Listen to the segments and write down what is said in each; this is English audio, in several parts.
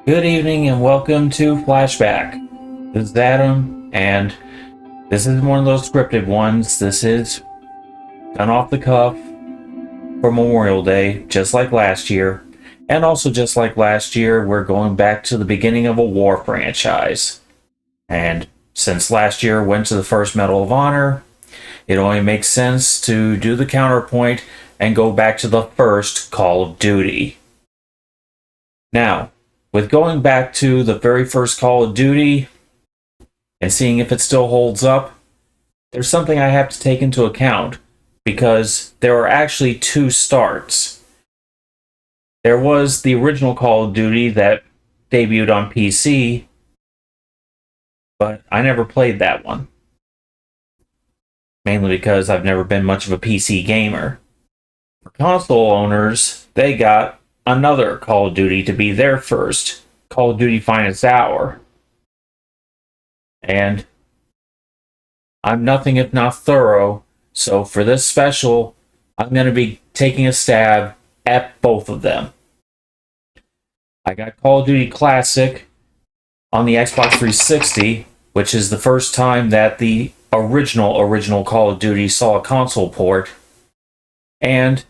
Good evening and welcome to Flashback. This is Adam, and this is one of those scripted ones. This is done off the cuff for Memorial Day, just like last year. And also, just like last year, we're going back to the beginning of a war franchise. And since last year went to the first Medal of Honor, it only makes sense to do the counterpoint and go back to the first Call of Duty. Now, with going back to the very first Call of Duty and seeing if it still holds up, there's something I have to take into account because there are actually two starts. There was the original Call of Duty that debuted on PC, but I never played that one. Mainly because I've never been much of a PC gamer. For console owners, they got another Call of Duty to be their first, Call of Duty Finest Hour. And I'm nothing if not thorough, so for this special, I'm going to be taking a stab at both of them. I got Call of Duty Classic on the Xbox 360, which is the first time that the original Call of Duty saw a console port. And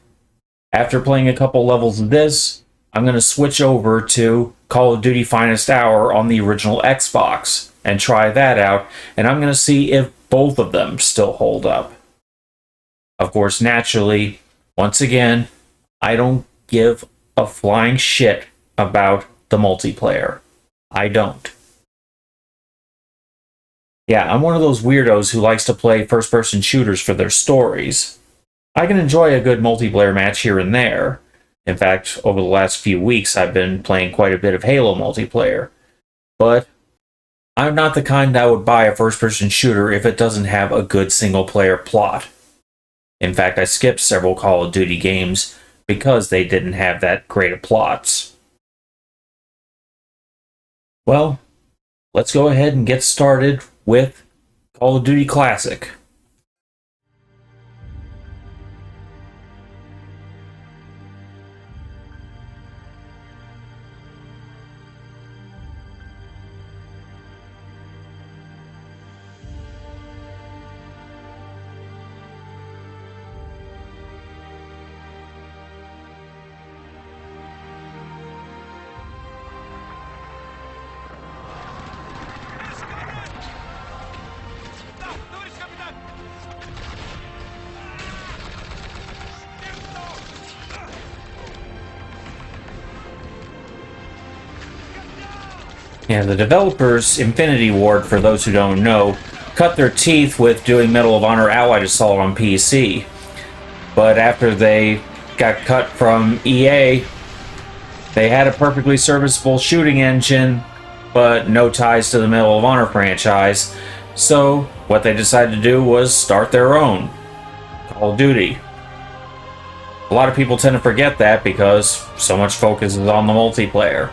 after playing a couple levels of this, I'm going to switch over to Call of Duty Finest Hour on the original Xbox and try that out, and I'm going to see if both of them still hold up. Of course, naturally, once again, I don't give a flying shit about the multiplayer. I don't. Yeah, I'm one of those weirdos who likes to play first-person shooters for their stories. I can enjoy a good multiplayer match here and there. In fact, over the last few weeks, I've been playing quite a bit of Halo multiplayer. But I'm not the kind that would buy a first-person shooter if it doesn't have a good single-player plot. In fact, I skipped several Call of Duty games because they didn't have that great of plots. Well, let's go ahead and get started with Call of Duty Classic. Yeah, the developers, Infinity Ward, for those who don't know, cut their teeth with doing Medal of Honor Allied Assault on PC. But after they got cut from EA, they had a perfectly serviceable shooting engine, but no ties to the Medal of Honor franchise. So what they decided to do was start their own, Call of Duty. A lot of people tend to forget that because so much focus is on the multiplayer.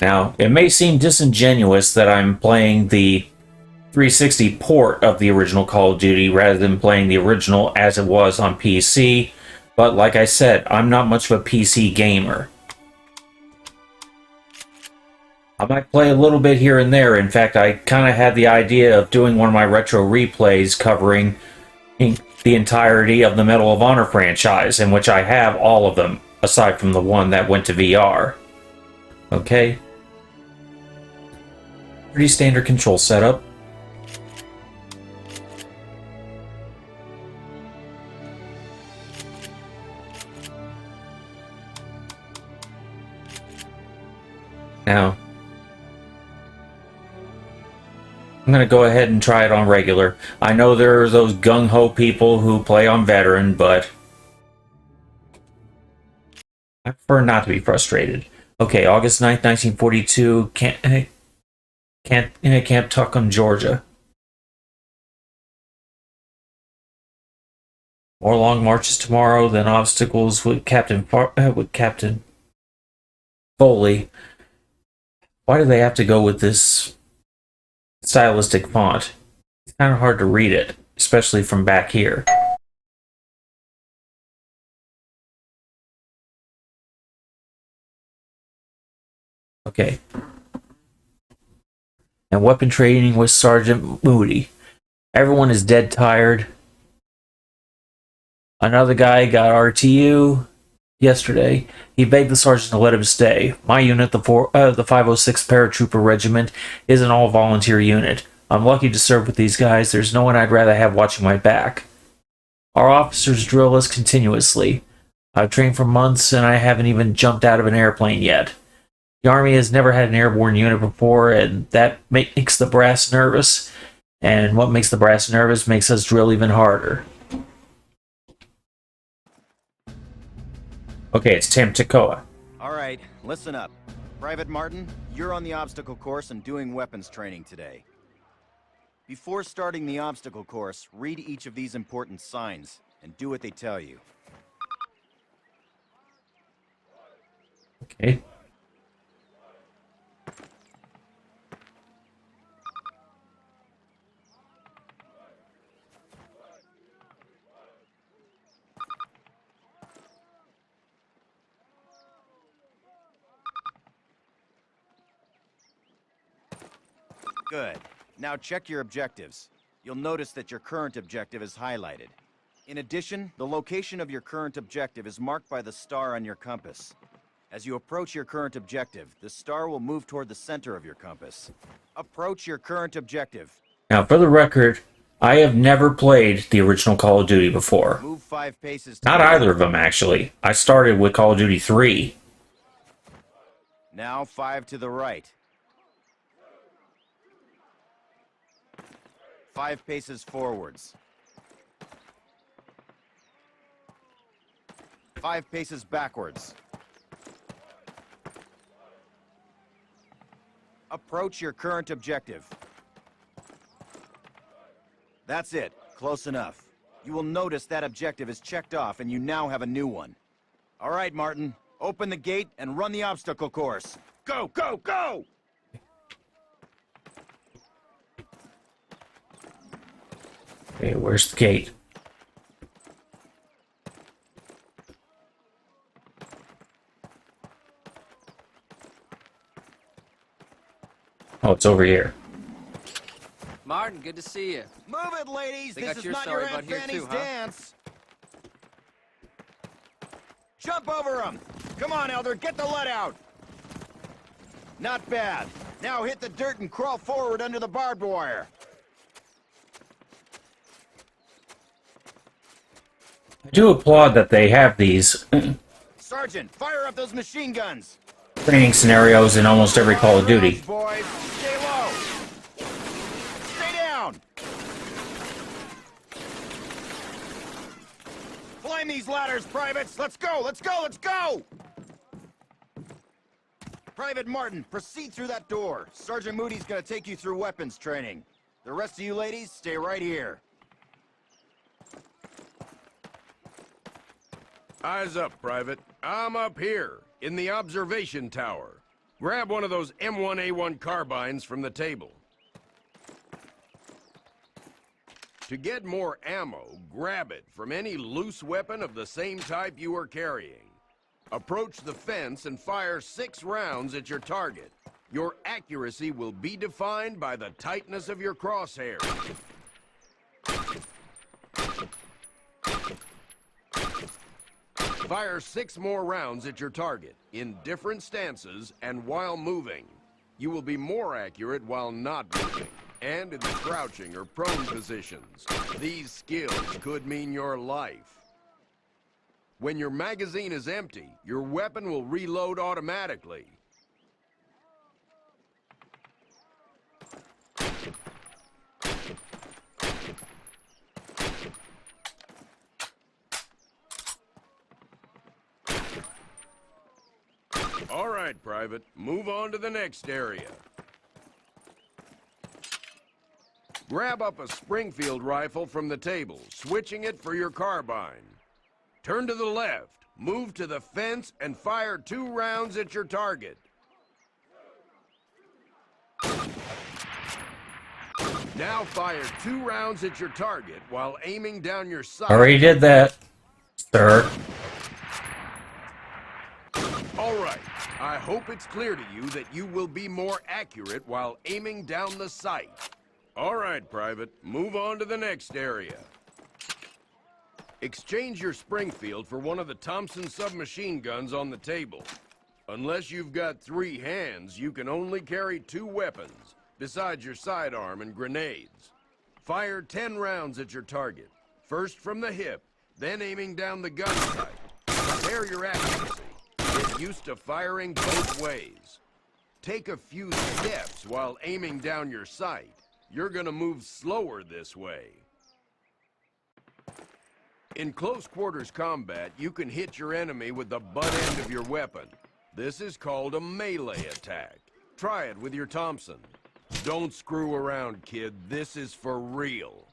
Now, it may seem disingenuous that I'm playing the 360 port of the original Call of Duty rather than playing the original as it was on PC, but like I said, I'm not much of a PC gamer. I might play a little bit here and there. In fact, I kind of had the idea of doing one of my retro replays covering the entirety of the Medal of Honor franchise, in which I have all of them, aside from the one that went to VR. Okay? Pretty standard control setup. Now, I'm going to go ahead and try it on regular. I know there are those gung-ho people who play on veteran, but I prefer not to be frustrated. Okay, August 9th, 1942, Camp Tuckum, Georgia. More long marches tomorrow than obstacles with Captain Foley. Why do they have to go with this stylistic font? It's kind of hard to read it, especially from back here. Okay. And weapon training with Sergeant Moody. Everyone is dead tired. Another guy got RTU yesterday. He begged the sergeant to let him stay. My unit, the 506th Paratrooper Regiment, is an all-volunteer unit. I'm lucky to serve with these guys. There's no one I'd rather have watching my back. Our officers drill us continuously. I've trained for months and I haven't even jumped out of an airplane yet. The Army has never had an airborne unit before, and that makes the brass nervous. And what makes the brass nervous makes us drill even harder. Okay, it's Tamtacoa. All right, listen up. Private Martin, you're on the obstacle course and doing weapons training today. Before starting the obstacle course, read each of these important signs and do what they tell you. Okay. Good. Now check your objectives. You'll notice that your current objective is highlighted. In addition, the location of your current objective is marked by the star on your compass. As you approach your current objective, the star will move toward the center of your compass. Approach your current objective. Now, for the record, I have never played the original Call of Duty before. Move 5 paces to Not either of them, actually. I started with Call of Duty 3. Now 5 to the right. 5 paces forwards. 5 paces backwards. Approach your current objective. That's it. Close enough. You will notice that objective is checked off and you now have a new one. All right, Martin. Open the gate and run the obstacle course. Go, go, go! Okay, where's the gate? Oh, it's over here. Martin, good to see you. Move it, ladies! They This got is your not story your about Aunt here Fanny's too, huh? dance! Jump over them! Come on, Elder, get the lead out! Not bad. Now hit the dirt and crawl forward under the barbed wire. I do applaud that they have these Sergeant, fire up those machine guns! training scenarios in almost every Call of Duty. Boys, stay low! Stay down! Climb these ladders, privates! Let's go, let's go, let's go! Private Martin, proceed through that door. Sergeant Moody's gonna take you through weapons training. The rest of you ladies, stay right here. Eyes up, Private. I'm up here, in the observation tower. Grab one of those M1A1 carbines from the table. To get more ammo, grab it from any loose weapon of the same type you are carrying. Approach the fence and fire 6 rounds at your target. Your accuracy will be defined by the tightness of your crosshairs. Fire 6 more rounds at your target, in different stances and while moving. You will be more accurate while not moving, and in the crouching or prone positions. These skills could mean your life. When your magazine is empty, your weapon will reload automatically. All right, Private. Move on to the next area. Grab up a Springfield rifle from the table, switching it for your carbine. Turn to the left, move to the fence, and fire 2 rounds at your target. Now fire 2 rounds at your target while aiming down your sight. Already did that, sir. All right. I hope it's clear to you that you will be more accurate while aiming down the sight. All right, Private. Move on to the next area. Exchange your Springfield for one of the Thompson submachine guns on the table. Unless you've got 3 hands, you can only carry 2 weapons, besides your sidearm and grenades. Fire 10 rounds at your target, first from the hip, then aiming down the gun sight. Prepare your accuracy. Get used to firing both ways. Take a few steps while aiming down your sight. You're gonna move slower this way. In close quarters combat, you can hit your enemy with the butt end of your weapon. This is called a melee attack. Try it with your Thompson. Don't screw around, kid. This is for real.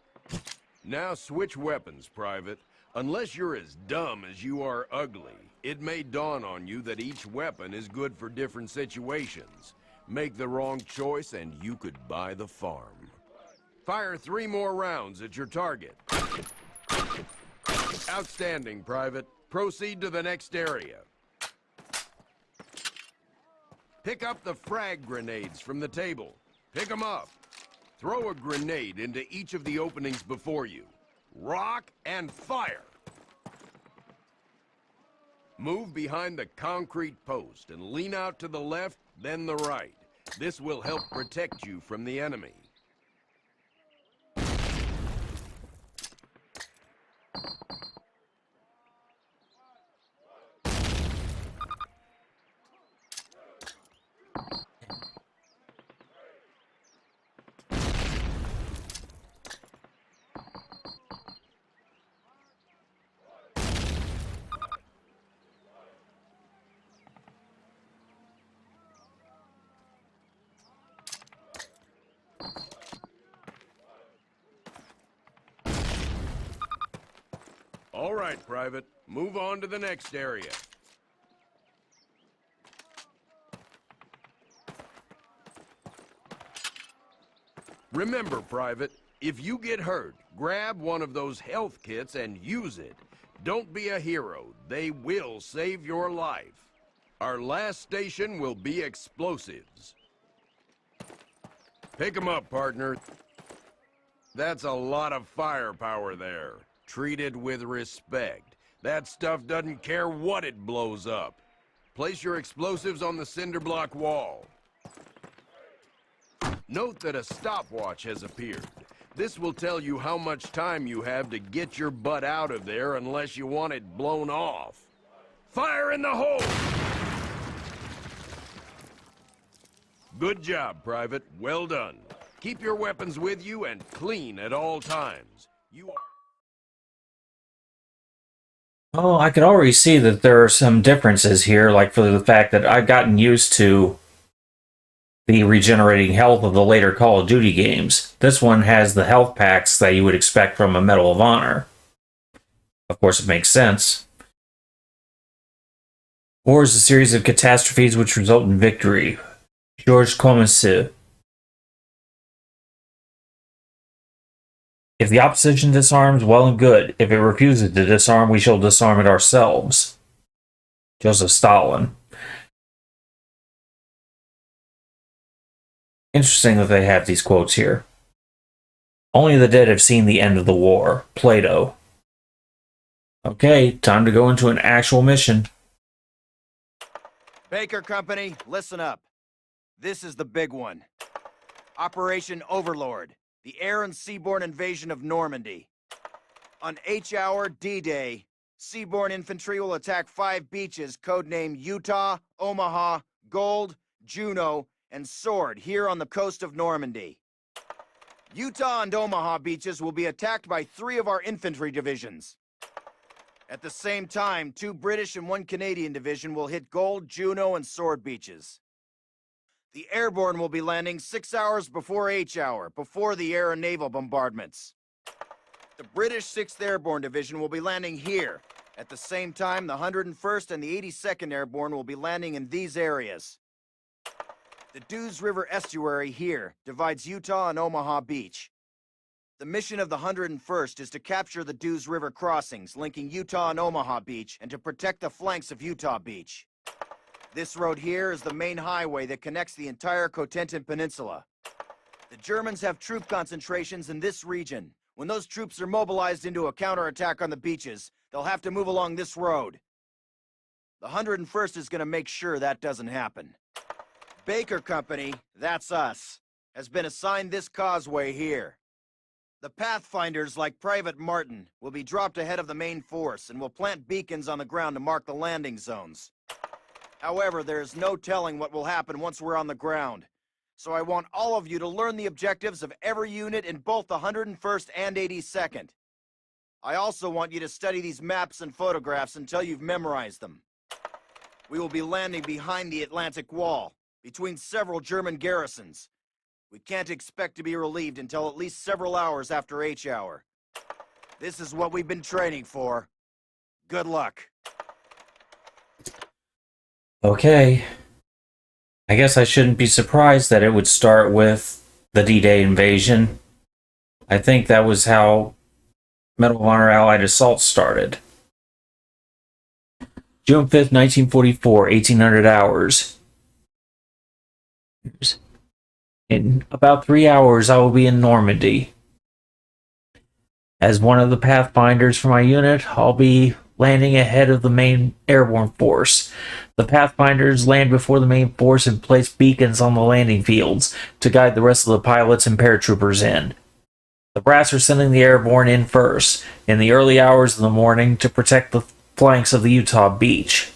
Now switch weapons, Private. Unless you're as dumb as you are ugly, it may dawn on you that each weapon is good for different situations. Make the wrong choice and you could buy the farm. Fire 3 more rounds at your target. Outstanding, Private. Proceed to the next area. Pick up the frag grenades from the table. Pick them up. Throw a grenade into each of the openings before you. Rock and fire. Move behind the concrete post and lean out to the left, then the right. This will help protect you from the enemy. All right, Private. Move on to the next area. Remember, Private, if you get hurt, grab one of those health kits and use it. Don't be a hero. They will save your life. Our last station will be explosives. Pick 'em up, partner. That's a lot of firepower there. Treat it with respect. That stuff doesn't care what it blows up. Place your explosives on the cinder block wall. Note that a stopwatch has appeared. This will tell you how much time you have to get your butt out of there unless you want it blown off. Fire in the hole! Good job, Private. Well done. Keep your weapons with you and clean at all times. You are... Oh, I could already see that there are some differences here, like for the fact that I've gotten used to the regenerating health of the later Call of Duty games. This one has the health packs that you would expect from a Medal of Honor. Of course, it makes sense. War is a series of catastrophes which result in victory. Georges Clemenceau. If the opposition disarms, well and good. If it refuses to disarm, we shall disarm it ourselves. Joseph Stalin. Interesting that they have these quotes here. Only the dead have seen the end of the war. Plato. Okay, time to go into an actual mission. Baker Company, listen up. This is the big one. Operation Overlord. The air and seaborne invasion of Normandy. On H-hour D-Day, seaborne infantry will attack 5 beaches codenamed Utah, Omaha, Gold, Juno, and Sword here on the coast of Normandy. Utah and Omaha beaches will be attacked by 3 of our infantry divisions. At the same time, 2 British and 1 Canadian division will hit Gold, Juno, and Sword beaches. The airborne will be landing 6 hours before H-hour, before the air and naval bombardments. The British 6th Airborne Division will be landing here. At the same time, the 101st and the 82nd Airborne will be landing in these areas. The Dews River estuary here divides Utah and Omaha Beach. The mission of the 101st is to capture the Dews River crossings linking Utah and Omaha Beach and to protect the flanks of Utah Beach. This road here is the main highway that connects the entire Cotentin Peninsula. The Germans have troop concentrations in this region. When those troops are mobilized into a counterattack on the beaches, they'll have to move along this road. The 101st is going to make sure that doesn't happen. Baker Company, that's us, has been assigned this causeway here. The Pathfinders, like Private Martin, will be dropped ahead of the main force and will plant beacons on the ground to mark the landing zones. However, there is no telling what will happen once we're on the ground. So I want all of you to learn the objectives of every unit in both the 101st and 82nd. I also want you to study these maps and photographs until you've memorized them. We will be landing behind the Atlantic Wall, between several German garrisons. We can't expect to be relieved until at least several hours after H-hour. This is what we've been training for. Good luck. Okay. I guess I shouldn't be surprised that it would start with the D-Day invasion. I think that was how Medal of Honor Allied Assault started. June 5th, 1944, 1800 hours. In about 3 hours, I will be in Normandy. As one of the Pathfinders for my unit, I'll be landing ahead of the main airborne force. The Pathfinders land before the main force and place beacons on the landing fields to guide the rest of the pilots and paratroopers in. The brass are sending the airborne in first, in the early hours of the morning, to protect the flanks of the Utah Beach.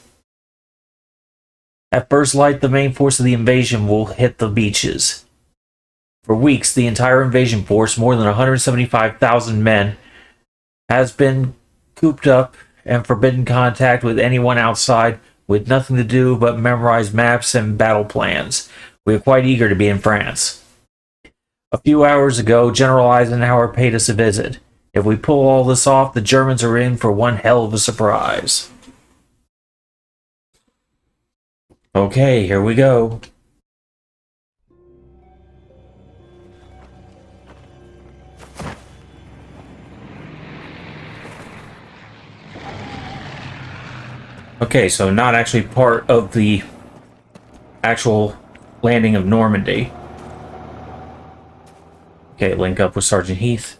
At first light, the main force of the invasion will hit the beaches. For weeks, the entire invasion force, more than 175,000 men, has been cooped up and forbidden contact with anyone outside, with nothing to do but memorize maps and battle plans. We are quite eager to be in France. A few hours ago, General Eisenhower paid us a visit. If we pull all this off, the Germans are in for one hell of a surprise. Okay, here we go. Okay, so not actually part of the actual landing of Normandy. Okay, link up with Sergeant Heath.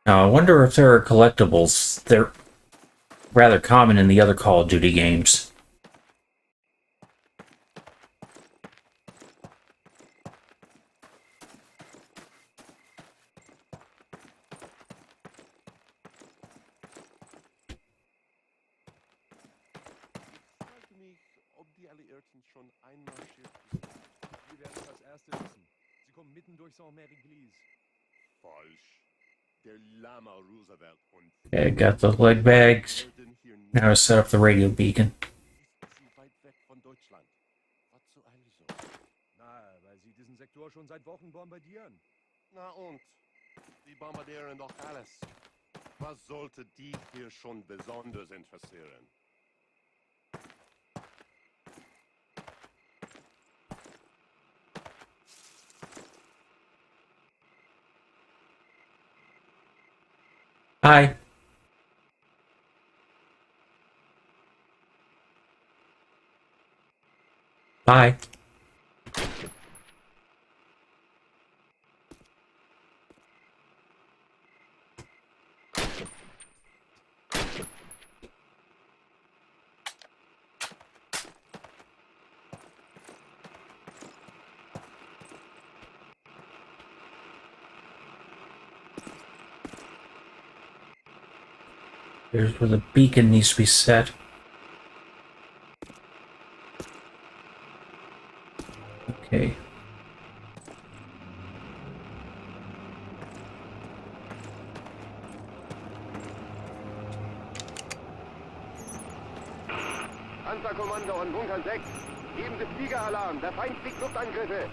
Now, I wonder if there are collectibles. They're rather common in the other Call of Duty games. Ob die Alliierten schon einmarschiert sind. Wir werden es als Erste wissen. Sie kommen mitten durch Saint-Mary-Glise. Falsch. Der Lama Roosevelt und... Okay, got the leg bags. Now to set up the radio beacon. Ist sie weit weg von Deutschland. Was zur Eile so? Na, weil sie diesen Sektor schon seit Wochen bombardieren. Na und? Sie bombardieren doch alles. Was sollte die hier schon besonders interessieren? Hi. Bye. Here's where the beacon needs to be set. Okay. Panzerkommando und Bunker 6. Geben Sie Fliegeralarm. Der Feind fliegt Luftangriffe.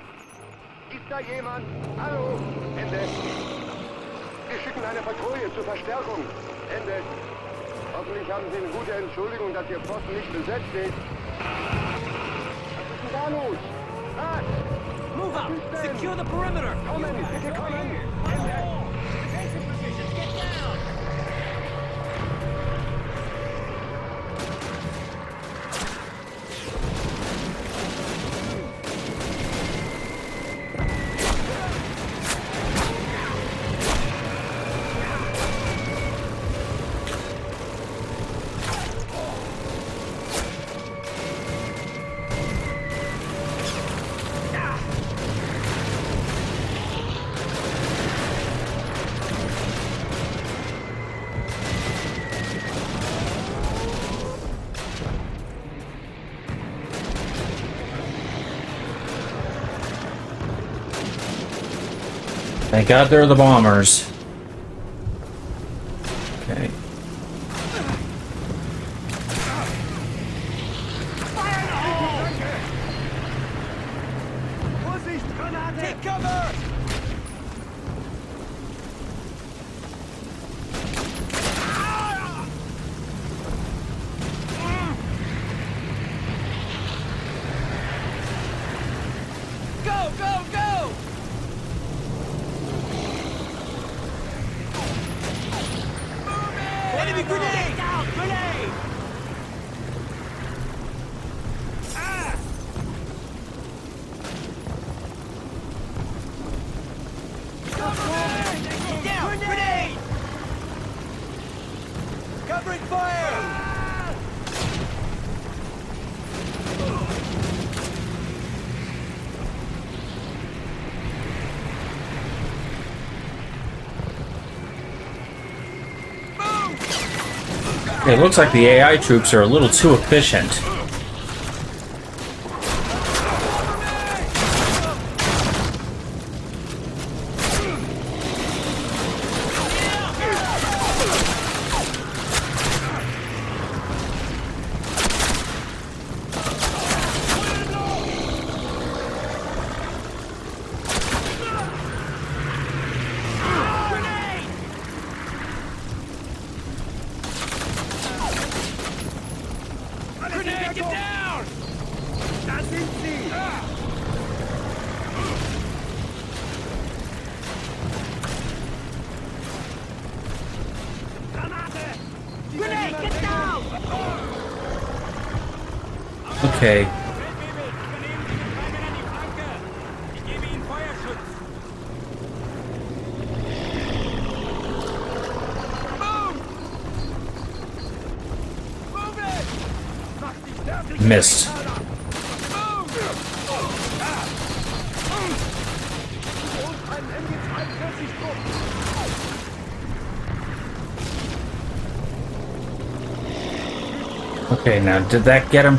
Ist da jemand? Hallo? Ende. Wir schicken eine Patrouille zur Verstärkung. Ende. Hoffentlich haben Sie eine gute Entschuldigung, dass Ihr Posten nicht besetzt ist. Was ist denn da los? Was? Move up! Secure the perimeter! Kommen, bitte kommen! Defensive positions, get down! Thank God they're the bombers. Okay. Take cover! Go, go, go! Enemy grenade! Down! Grenade! Ah! Down! Grenade! Covering fire! It looks like the AI troops are a little too efficient. Grenade, get down! Da sind Sie! Granate! Grenade, get down! Okay. Ich gebe Ihnen Feuerschutz. Missed. Okay, now did that get him?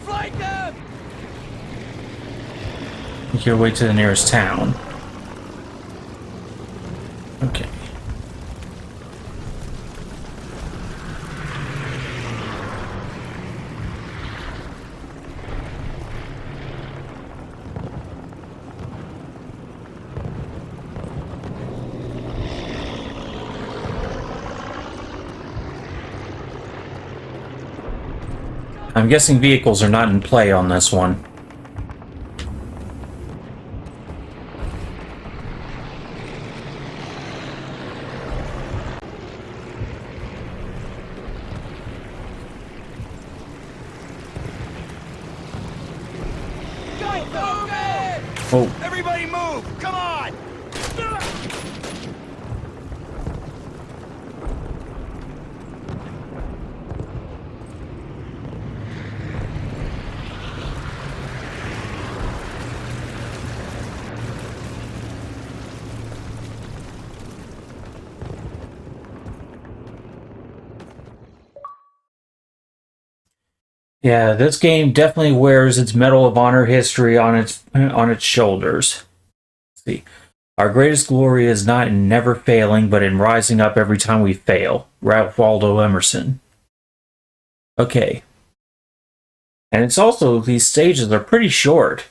Flank them! Make your way to the nearest town. Okay. I'm guessing vehicles are not in play on this one. Oh, Everybody move! Come on! yeah, this game definitely wears its Medal of Honor history on its shoulders. Let's see. Our greatest glory is not in never failing, but in rising up every time we fail. Ralph Waldo Emerson. Okay. And it's also, these stages are pretty short.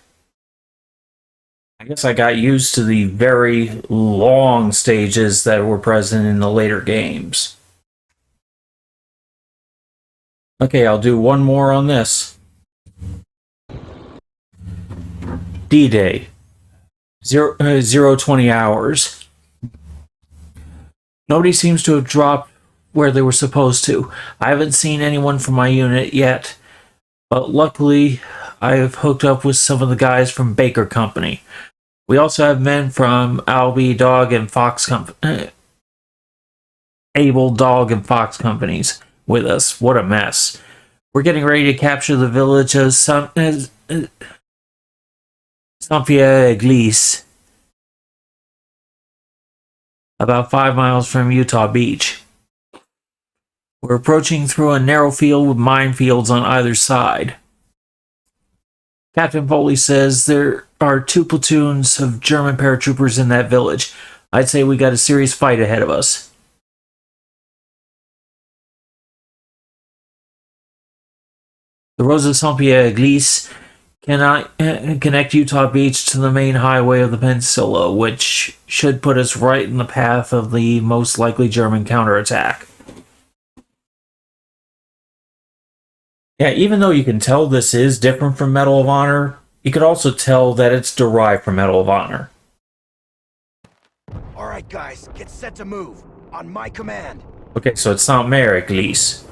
I guess I got used to the very long stages that were present in the later games. Okay, I'll do one more on this. D-Day. 020 hours. Nobody seems to have dropped where they were supposed to. I haven't seen anyone from my unit yet, but luckily I have hooked up with some of the guys from Baker Company. We also have men from Albie Dog and Fox Company. Able Dog and Fox Companies with us. What a mess. We're getting ready to capture the village of Saint-Pierre-Église, about 5 miles from Utah Beach. We're approaching through a narrow field with minefields on either side. Captain Foley says there are 2 platoons of German paratroopers in that village. I'd say we got a serious fight ahead of us. The roads of Saint-Pierre-Église cannot connect Utah Beach to the main highway of the peninsula, which should put us right in the path of the most likely German counterattack. Yeah, even though you can tell this is different from Medal of Honor, you could also tell that it's derived from Medal of Honor. Alright guys, get set to move. On my command. Okay, so it's Saint-Pierre-Église.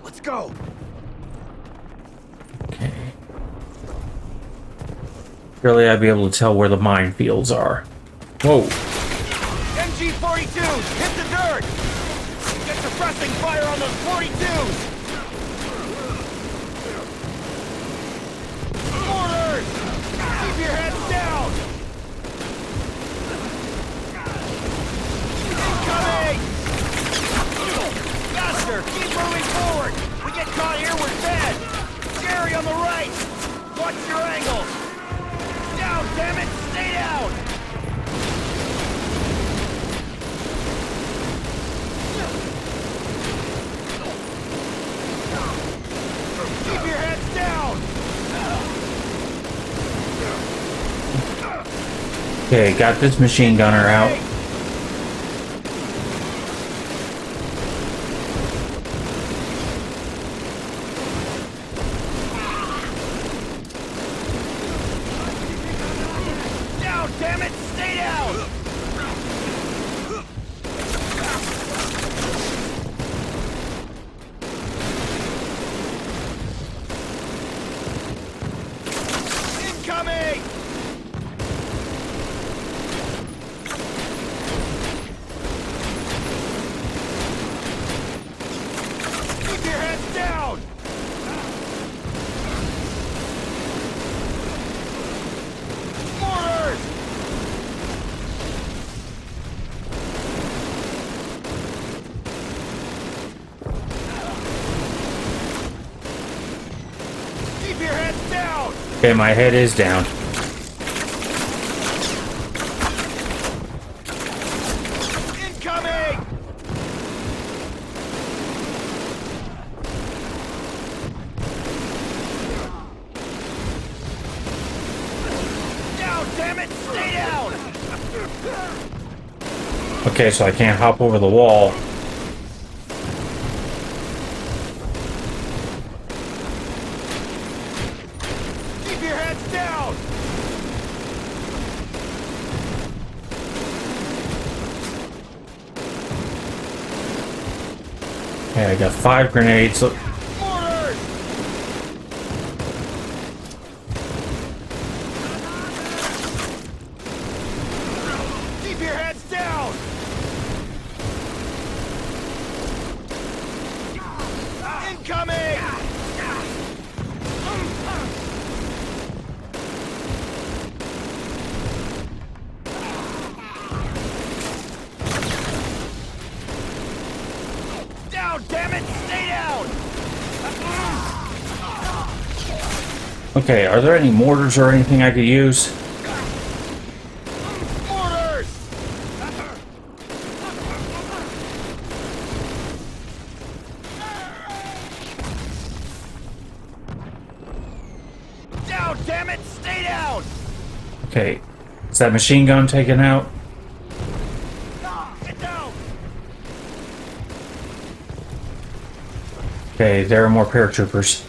Let's go! Okay. Surely I'd be able to tell where the minefields are. Whoa. MG-42s! Hit the dirt! Get suppressing fire on those 42s! Mortars! Keep your heads down! Incoming! Faster! Keep moving forward! We get caught here, we're dead! Jerry on the right! Watch your angles! Down, damn it! Stay down! Keep your heads down! Okay, got this machine gunner out. Down, damn it! Stay down! Incoming! Keep your heads down! Mortars! Keep your heads down! Okay, my head is down. Incoming! Down, damn it! Stay down! Okay, so I can't hop over the wall. Keep your heads down! Okay, I got 5 grenades. Mortars! Keep your heads down! Incoming! Down, damn it! Stay down! Okay, are there any mortars or anything I could use? Mortars! Down, damn it! Stay down! Okay, is that machine gun taken out? Get down! Okay, there are more paratroopers.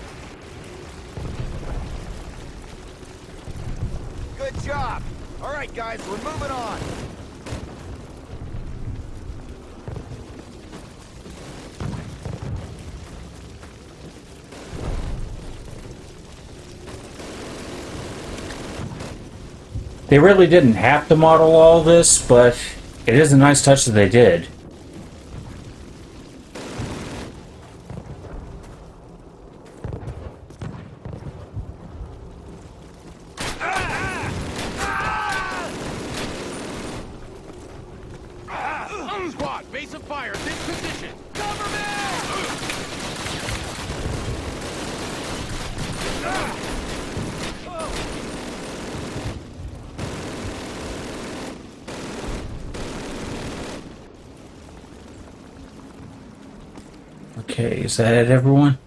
Good job! Alright guys, we're moving on! They really didn't have to model all this, but it is a nice touch that they did. Squad, base of fire, this position. Cover me! Okay, is that it, everyone?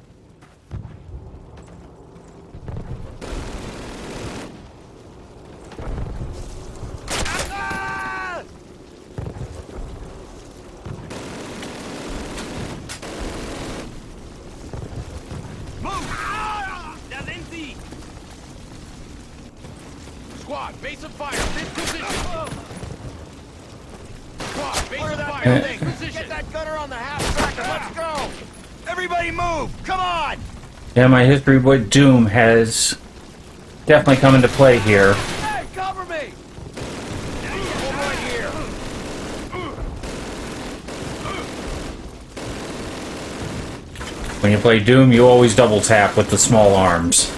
Da sind sie! Squad, base of fire, this position. Squad, base Clear of that fire, building! this position. Get that gunner on the half track and let's go! Everybody move! Come on! Yeah, my history with Doom has definitely come into play here. Hey, cover me! Hold right here! When you play Doom, you always double tap with the small arms.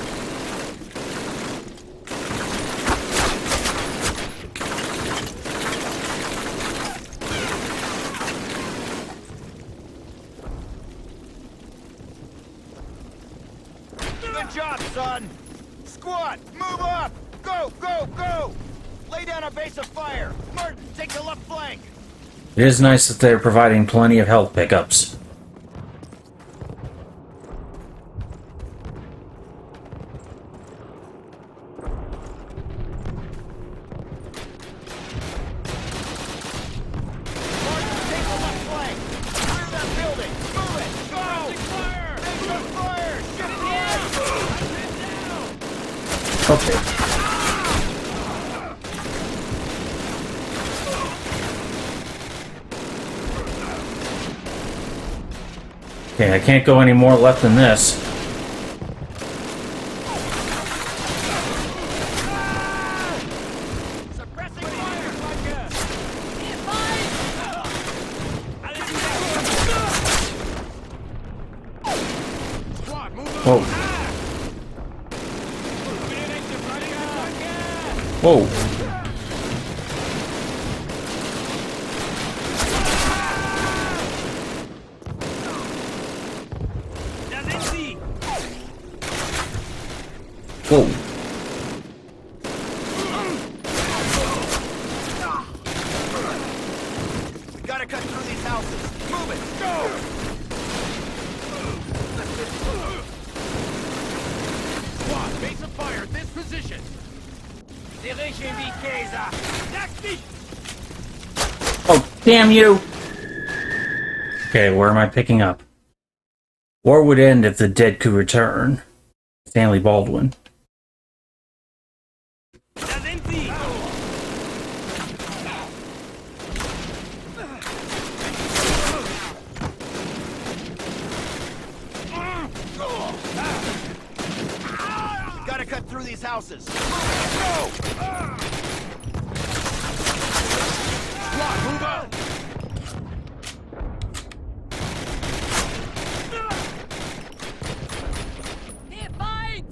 Good job, son! Squad, move up! Go, go, go! Lay down a base of fire! Martin, take the left flank! It is nice that they're providing plenty of health pickups. Martin, take the left flank! Clear that building! Move it! Go! Fire! Base of fire! Shift right! Okay. Okay, I can't go any more left than this. Suppressing fire! Squad, move up. Whoa. Whoa. Da sind sie! Whoa. We gotta cut through these houses! Move it! Go! Squad, base of fire, this position. Die riechen wie Käse! Sag nicht! Oh, damn you! Okay, where am I picking up? War would end if the dead could return. Stanley Baldwin. Da sind sie! houses. Go! Lock, move out! Hier, Feind!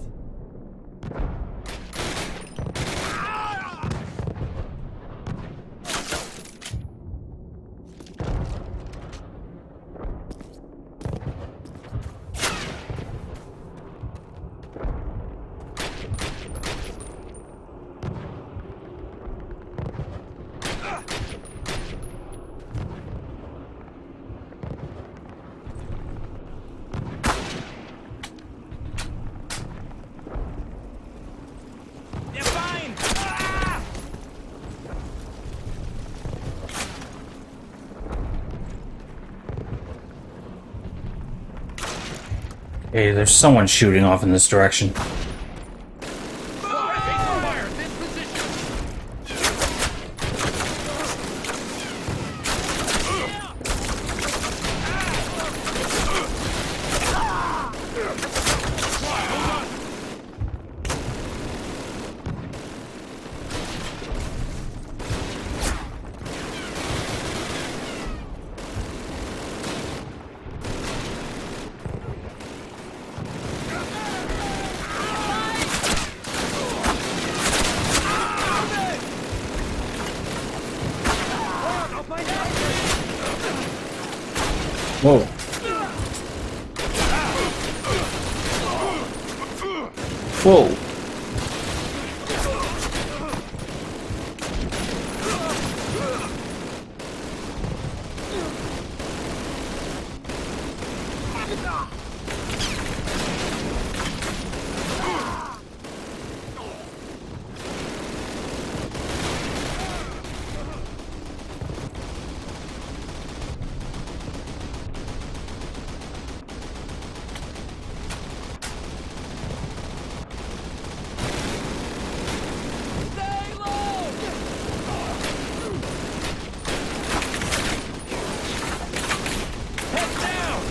Der Feind! Ah! Hey, there's someone shooting off in this direction. Fire at this position! Whoa. Whoa. Stay low! Head down!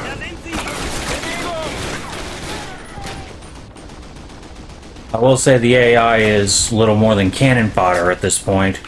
Da sind sie! Bewegung! I will say the AI is little more than cannon fodder at this point.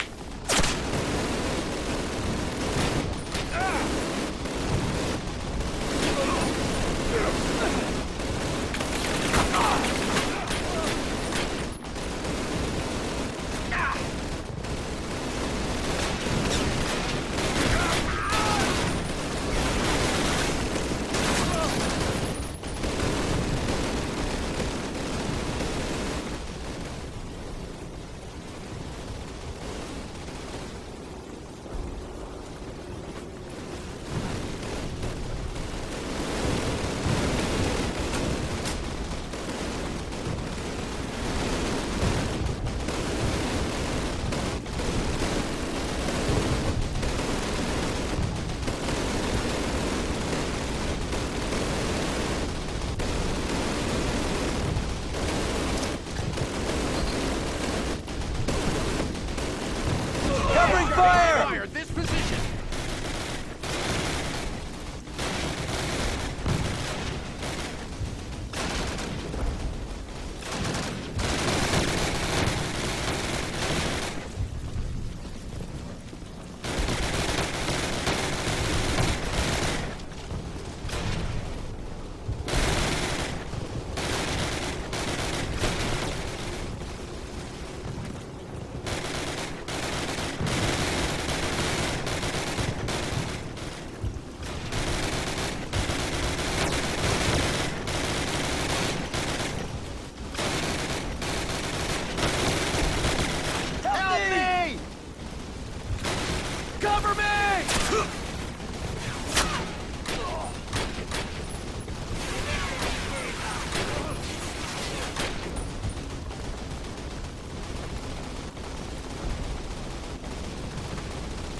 Covering fire! Fire at this position! Help me! Cover me!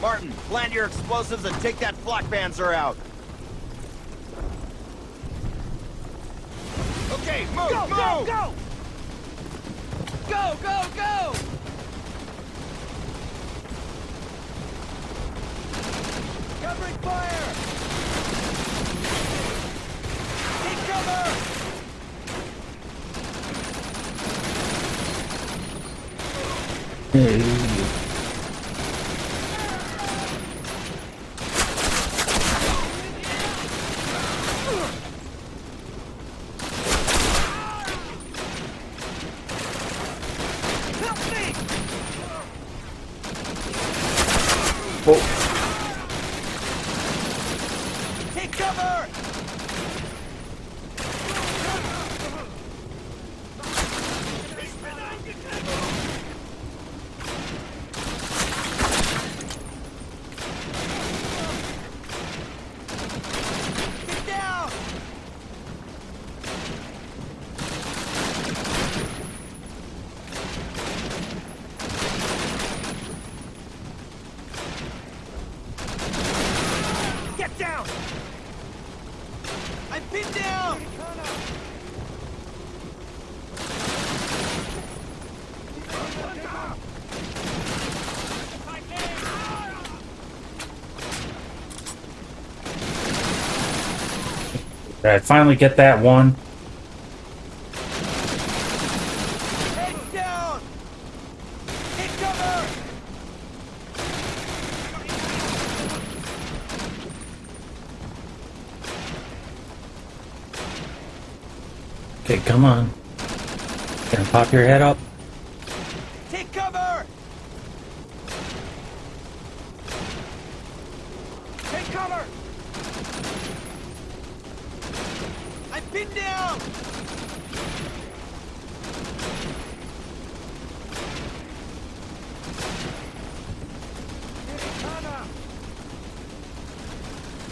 Martin, plant your explosives and take that flak panzer out. Okay, move, Go, move! go, go! Go, go, go! Covering fire! Take cover! Help me! Oh, Take cover! Get down! Get down! I'm pinned down! did I finally get that one? Head down! Take cover! Okay, come on. Gonna pop your head up. Take cover! Take cover! I'm pinned down!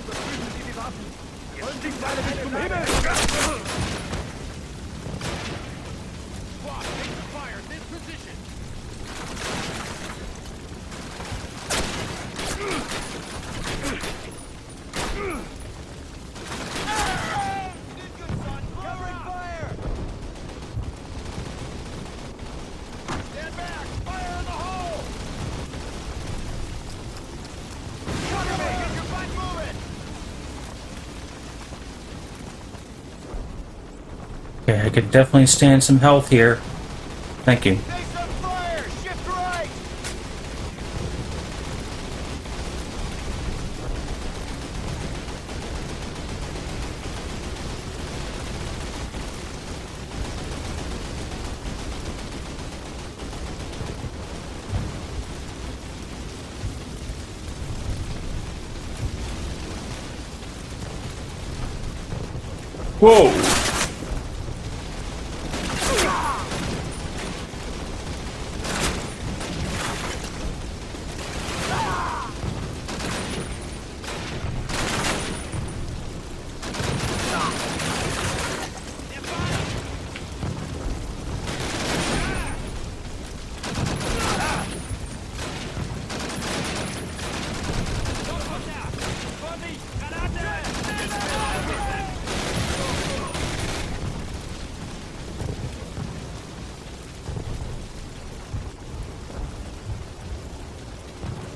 Überprüfen Sie die Waffen! Wollen Sie alle bis zum Himmel! Squad, take the fire, this position. Covering fire! Stand back, fire in the hole. Cover me! Get your butt moving! Okay, I could definitely stand some health here. Thank you. Face on fire! Shift right! Whoa!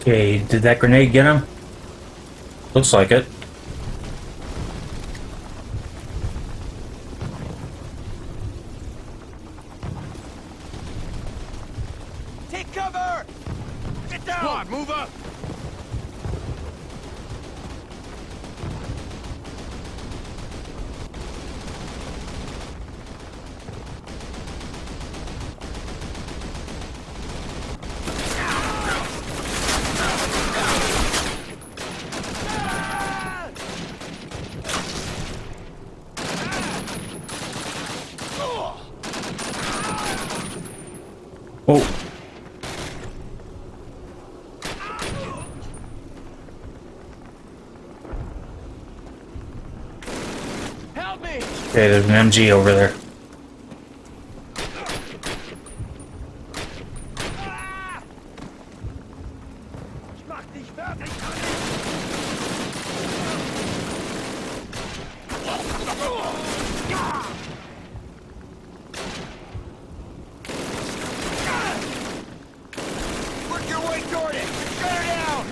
Okay, did that grenade get him? Looks like it. Take cover! Get down! Squad, move up. Oh, Help me! okay, there's an MG over there. Ich mach dich fertig! Work your way toward it! Shut her down!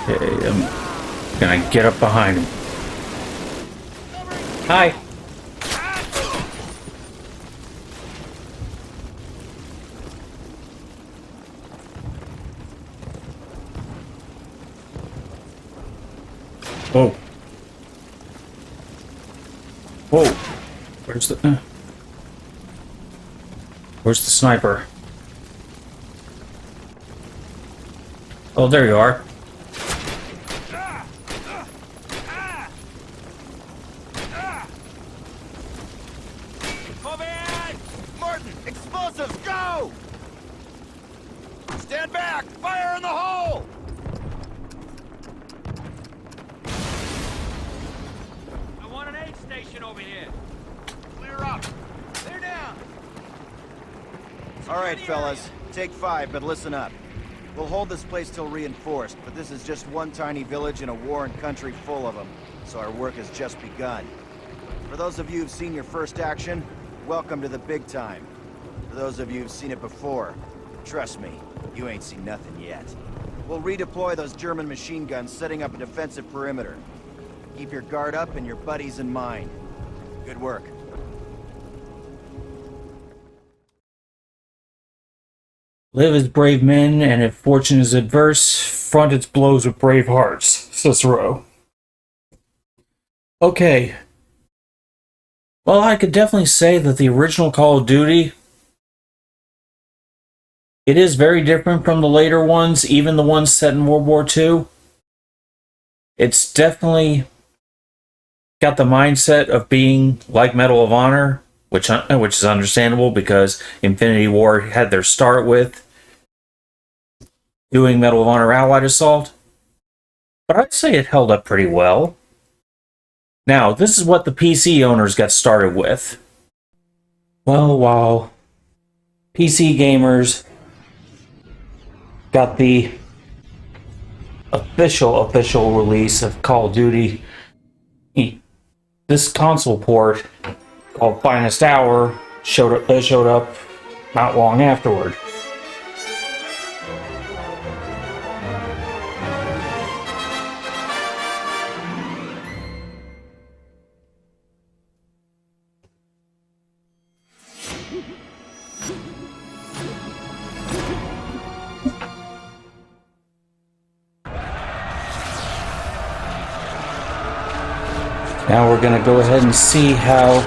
Okay, I'm gonna get up behind him. Hi. Whoa. Whoa. Where's the sniper? Oh, there you are. Martin, explosives, go! Stand back! Fire in the hole! I want an aid station over here. Clear up! They're down. All right, fellas. Take 5, but listen up. We'll hold this place till reinforced, but this is just one tiny village in a warring country full of them, so our work has just begun. For those of you who've seen your first action, welcome to the big time. For those of you who've seen it before, trust me, you ain't seen nothing yet. We'll redeploy those German machine guns, setting up a defensive perimeter. Keep your guard up and your buddies in mind. Good work. Live as brave men, and if fortune is adverse, front its blows with brave hearts. Cicero. Okay. Well, I could definitely say that the original Call of Duty, it is very different from the later ones, even the ones set in World War II. It's definitely got the mindset of being like Medal of Honor, which is understandable because Infinity War had their start with doing Medal of Honor Allied Assault. But I'd say it held up pretty well. Now, this is what the PC owners got started with. Well, while PC gamers got the official release of Call of Duty, this console port called Finest Hour showed up not long afterward. Now we're going to go ahead and see how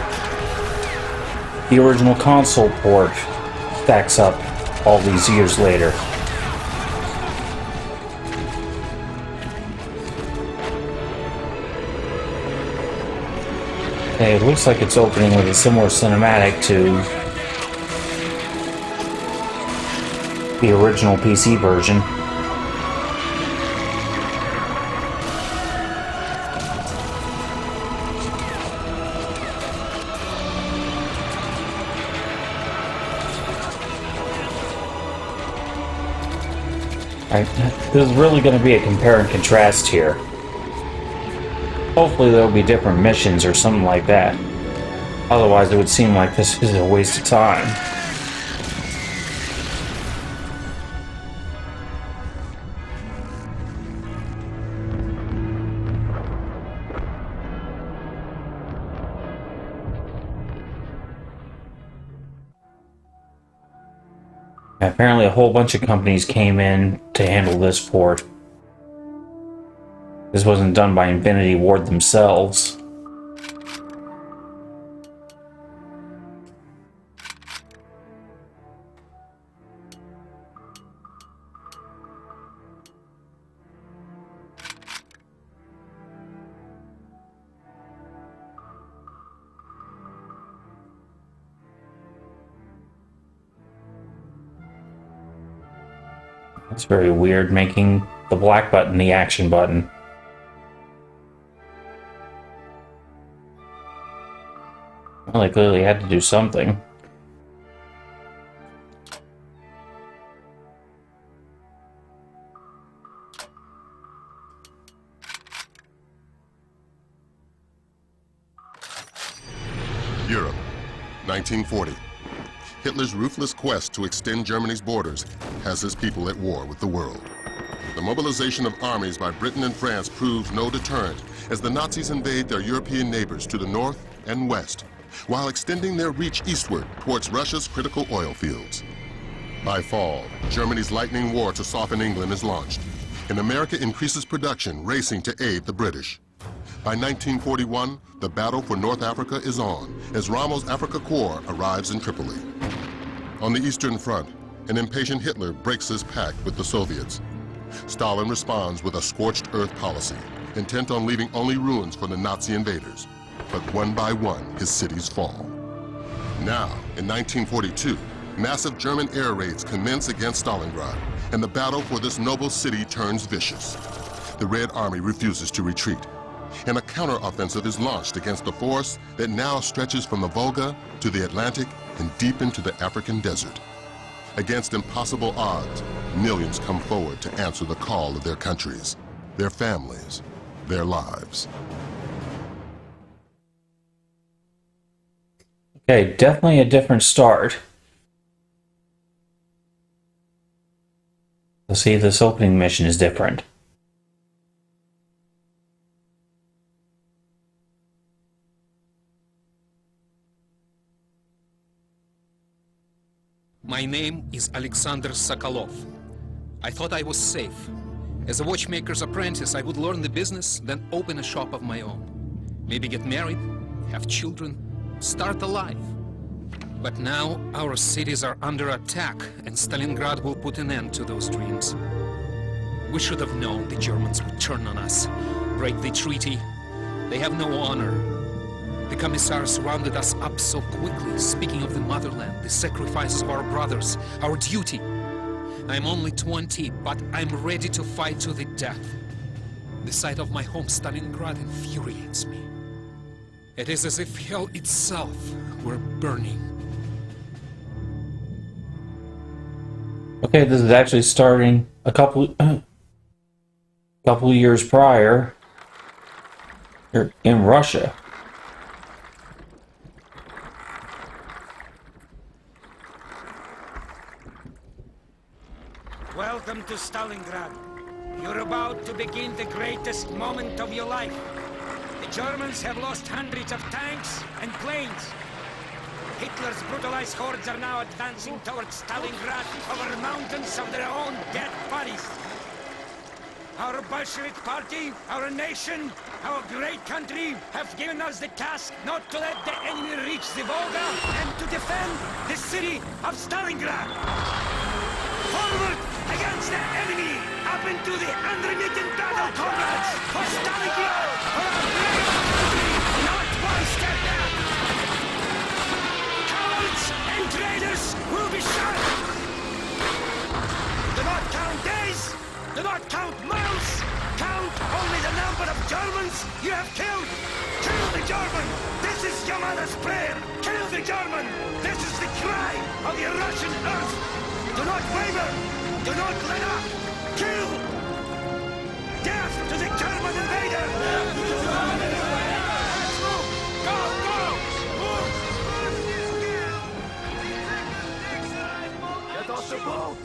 the original console port stacks up all these years later. Okay, it looks like it's opening with a similar cinematic to the original PC version. There's really going to be a compare and contrast here. Hopefully there'll be different missions or something like that. Otherwise it would seem like this is a waste of time. Apparently a whole bunch of companies came in to handle this port. This wasn't done by Infinity Ward themselves. It's very weird making the black button the action button. Well, they clearly had to do something. 1940. Hitler's ruthless quest to extend Germany's borders has his people at war with the world. The mobilization of armies by Britain and France proves no deterrent as the Nazis invade their European neighbors to the north and west, while extending their reach eastward towards Russia's critical oil fields. By fall, Germany's lightning war to soften England is launched, and America increases production, racing to aid the British. By 1941, the battle for North Africa is on, as Rommel's Africa Corps arrives in Tripoli. On the Eastern Front, an impatient Hitler breaks his pact with the Soviets. Stalin responds with a scorched earth policy, intent on leaving only ruins for the Nazi invaders. But one by one, his cities fall. Now, in 1942, massive German air raids commence against Stalingrad, and the battle for this noble city turns vicious. The Red Army refuses to retreat, and a counteroffensive is launched against a force that now stretches from the Volga to the Atlantic and deep into the African desert. Against impossible odds, millions come forward to answer the call of their countries, their families, their lives. Okay, definitely a different start. Let's see if this opening mission is different. My name is Alexander Sokolov. I thought I was safe. As a watchmaker's apprentice, I would learn the business, then open a shop of my own. Maybe get married, have children, start a life. But now our cities are under attack, and Stalingrad will put an end to those dreams. We should have known the Germans would turn on us, break the treaty. They have no honor. The commissars rounded us up so quickly, speaking of the motherland, the sacrifices of our brothers, our duty. I'm only 20, but I'm ready to fight to the death. The sight of my home, Stalingrad, infuriates me. It is as if hell itself were burning. Okay, this is actually starting a couple years prior in Russia. Welcome to Stalingrad. You're about to begin the greatest moment of your life. The Germans have lost hundreds of tanks and planes. Hitler's brutalized hordes are now advancing towards Stalingrad over mountains of their own dead bodies. Our Bolshevik party, our nation, our great country have given us the task not to let the enemy reach the Volga and to defend the city of Stalingrad. Forward against the enemy, up into the unremitting battle, comrades! For Stalingrad, for our great country, not one step back! Cowards and traitors will be shot! Do not count days, do not count miles, count only the number of Germans you have killed! Kill the German! This is your mother's prayer! Kill the German! This is the cry of the Russian earth! Do not waver! Do not let up! Kill! Death to the German invader! Death to the German invader! Let's move! Go! Go! Move! Get off the boat!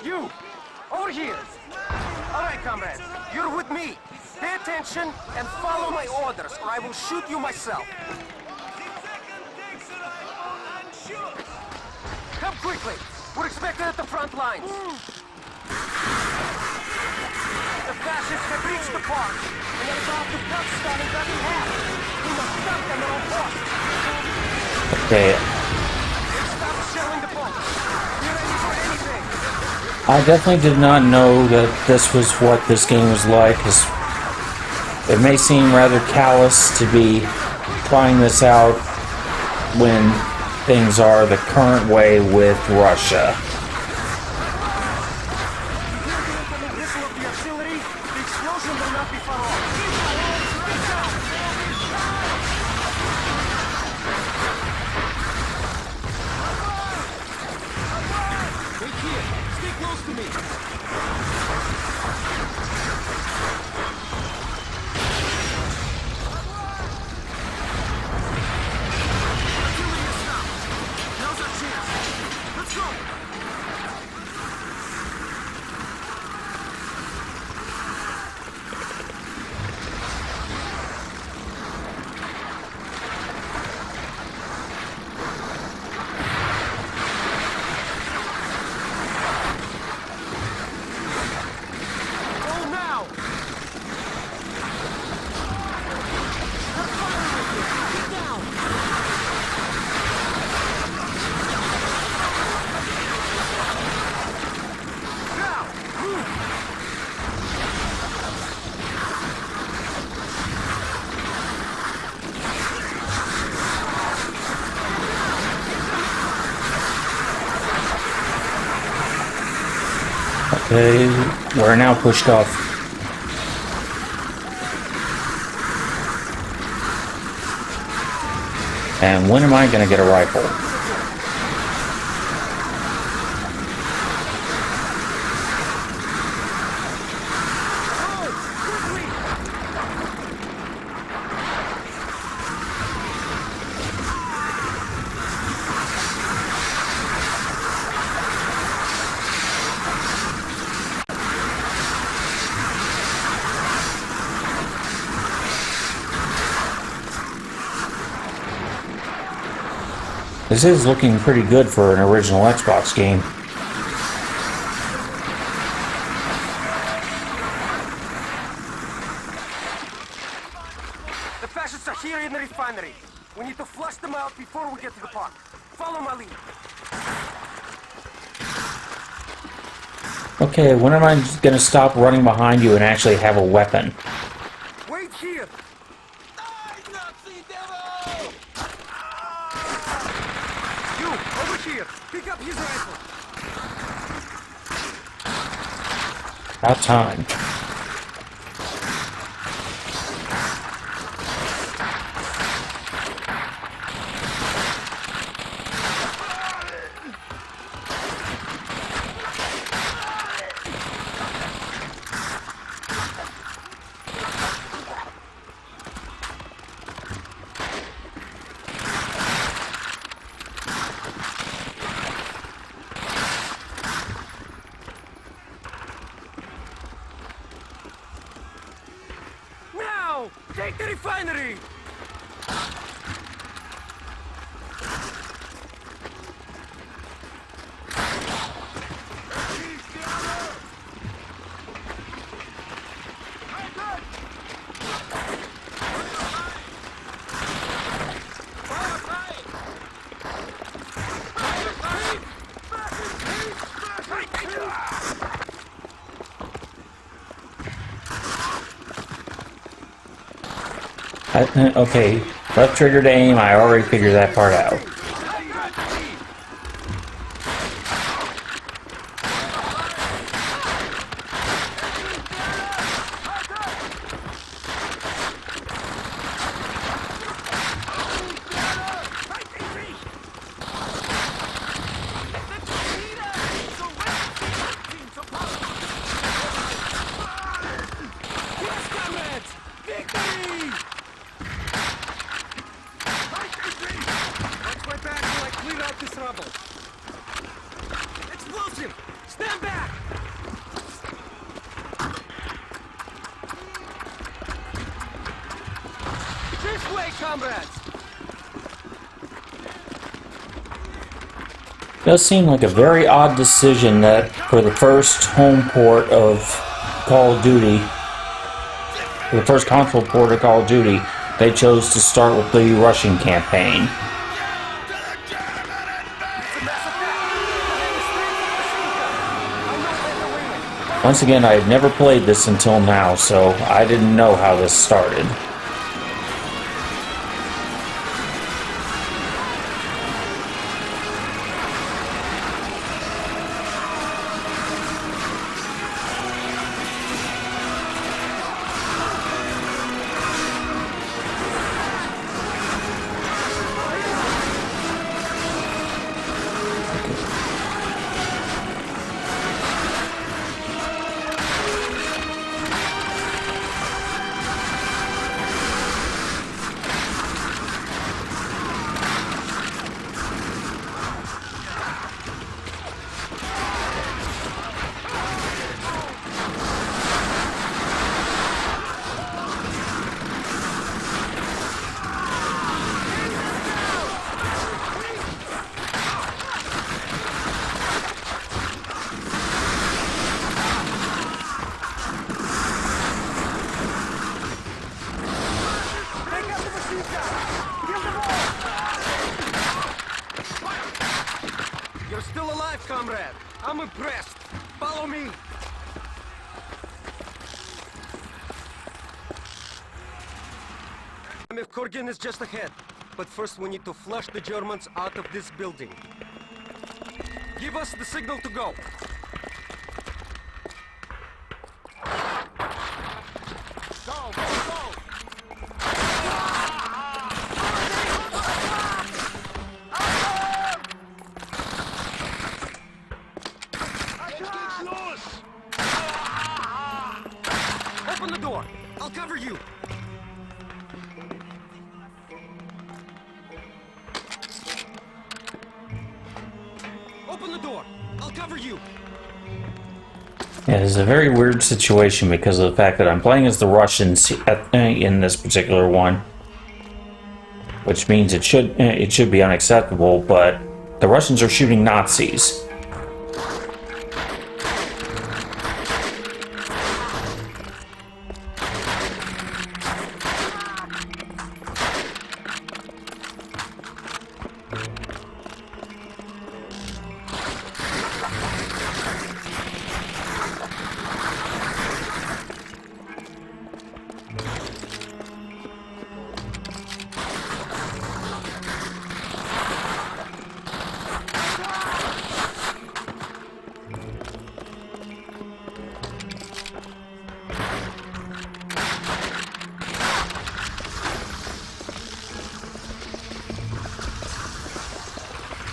You! Over here! Alright, comrades, you're with me. Pay attention and follow my orders, or I will shoot you myself. Come quickly! We're expected at the front lines. The fascists have reached the park, and they're about to cut Stalingrad in half. We must stop them at all costs. Okay, Stop shelling the boat. We're ready for anything. I definitely did not know that this was what this game was like, because it may seem rather callous to be trying this out when things are the current way with Russia. close to me! Now's our chance! Let's go! Okay, we're now pushed off. And when am I gonna get a rifle? This is looking pretty good for an original Xbox game. The fascists are here in the refinery. We need to flush them out before we get to the park. Follow my lead. Okay, when am I gonna stop running behind you and actually have a weapon? Wait here! You, over here! Pick up his rifle! About time. Now! Take the refinery! Okay, left trigger to aim, I already figured that part out. Yes, comrades! Victory! Watch my back while I clean out this rubble. Explosive! Stand back! This way, comrades! Does seem like a very odd decision that for the first home port of Call of Duty, the first console port of Call of Duty, they chose to start with the Russian campaign. Once again, I had never played this until now, so I didn't know how this started. You're still alive, comrade. I'm impressed. Follow me. Korgin is just ahead. But first we need to flush the Germans out of this building. Give us the signal to go. Go, go, go! Open the door. I'll cover you. Open the door. I'll cover you. Yeah, it's a very weird situation because of the fact that I'm playing as the Russians in this particular one, which means it should be unacceptable. But the Russians are shooting Nazis.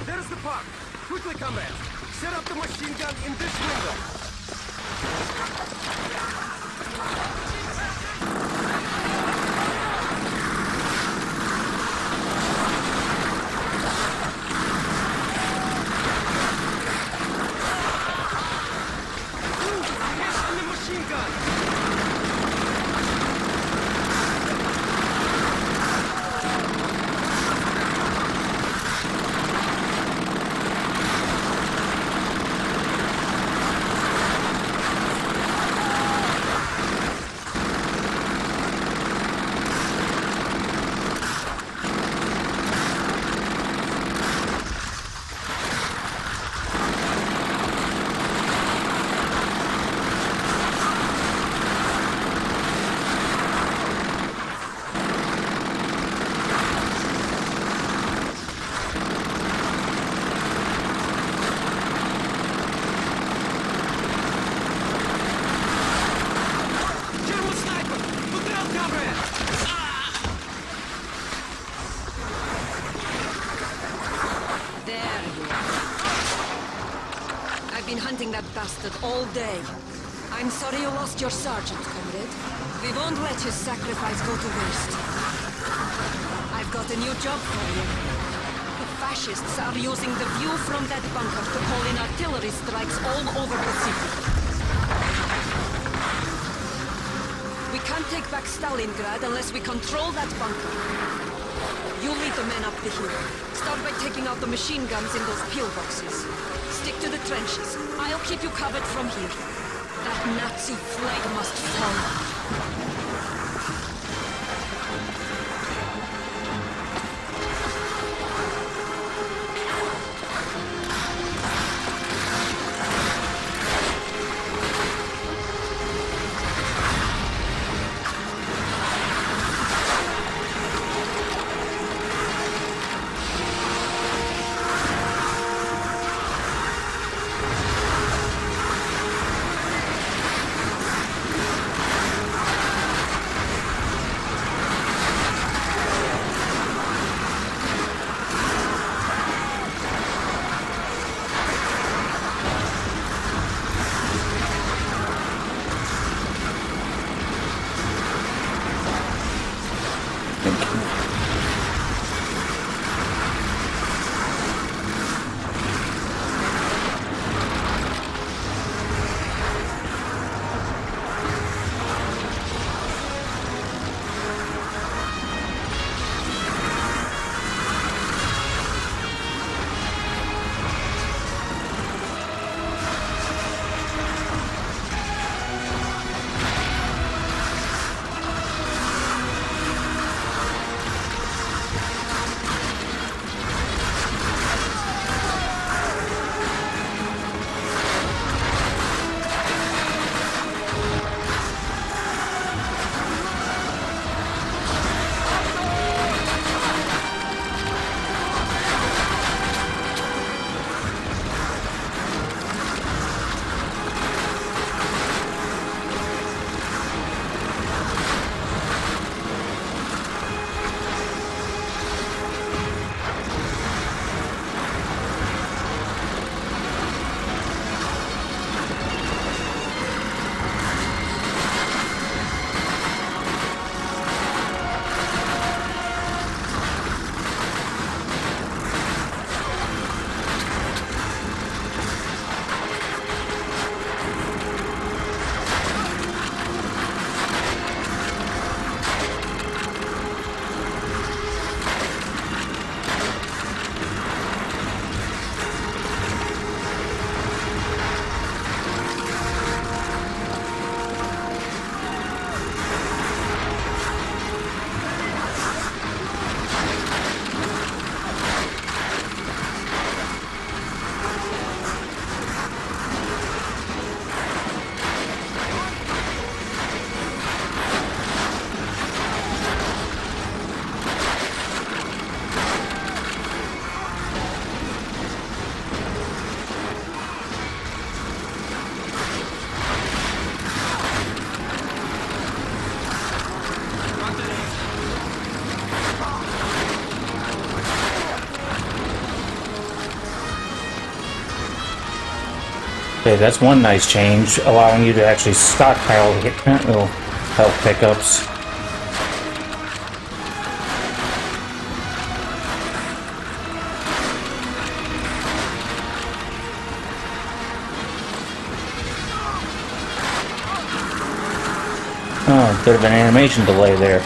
There's the park. Quickly, comrades. Set up the machine gun in this window. Yes, on the machine gun. German sniper! Look out, comrade! There you are. I've been hunting that bastard all day. I'm sorry you lost your sergeant, comrade. We won't let his sacrifice go to waste. I've got a new job for you. The fascists are using the view from that bunker to call in artillery strikes all over the city. We can't take back Stalingrad unless we control that bunker. You lead the men up the hill. Start by taking out the machine guns in those pillboxes. Stick to the trenches. I'll keep you covered from here. That Nazi flag must fall. Okay, that's one nice change, allowing you to actually stockpile little health pickups. Oh, bit of an animation delay there.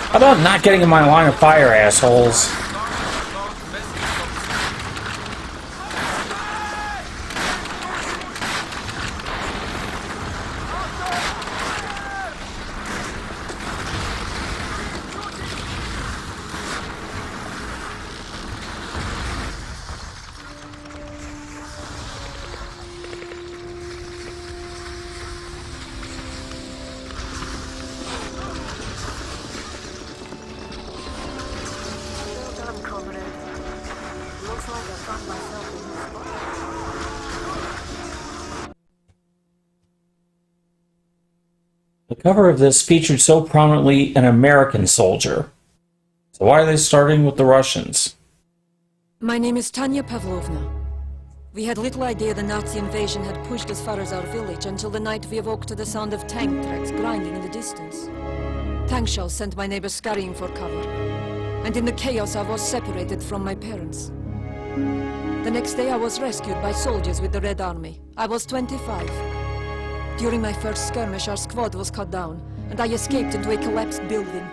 How about not getting in my line of fire, assholes? The cover of this featured so prominently an American soldier. So why are they starting with the Russians? My name is Tanya Pavlovna. We had little idea the Nazi invasion had pushed as far as our village until the night we awoke to the sound of tank tracks grinding in the distance. Tank shells sent my neighbors scurrying for cover, and in the chaos I was separated from my parents. The next day I was rescued by soldiers with the Red Army. I was 25. During my first skirmish, our squad was cut down, and I escaped into a collapsed building,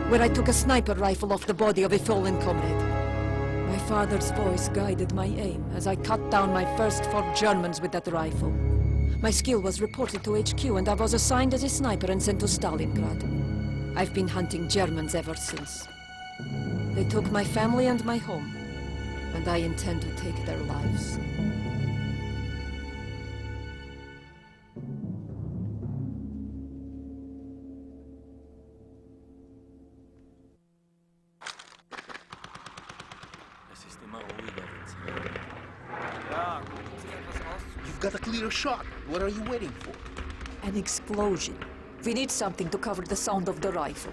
where I took a sniper rifle off the body of a fallen comrade. My father's voice guided my aim as I cut down my first 4 Germans with that rifle. My skill was reported to HQ, and I was assigned as a sniper and sent to Stalingrad. I've been hunting Germans ever since. They took my family and my home, and I intend to take their lives. You've got a clear shot. What are you waiting for? An explosion. We need something to cover the sound of the rifle.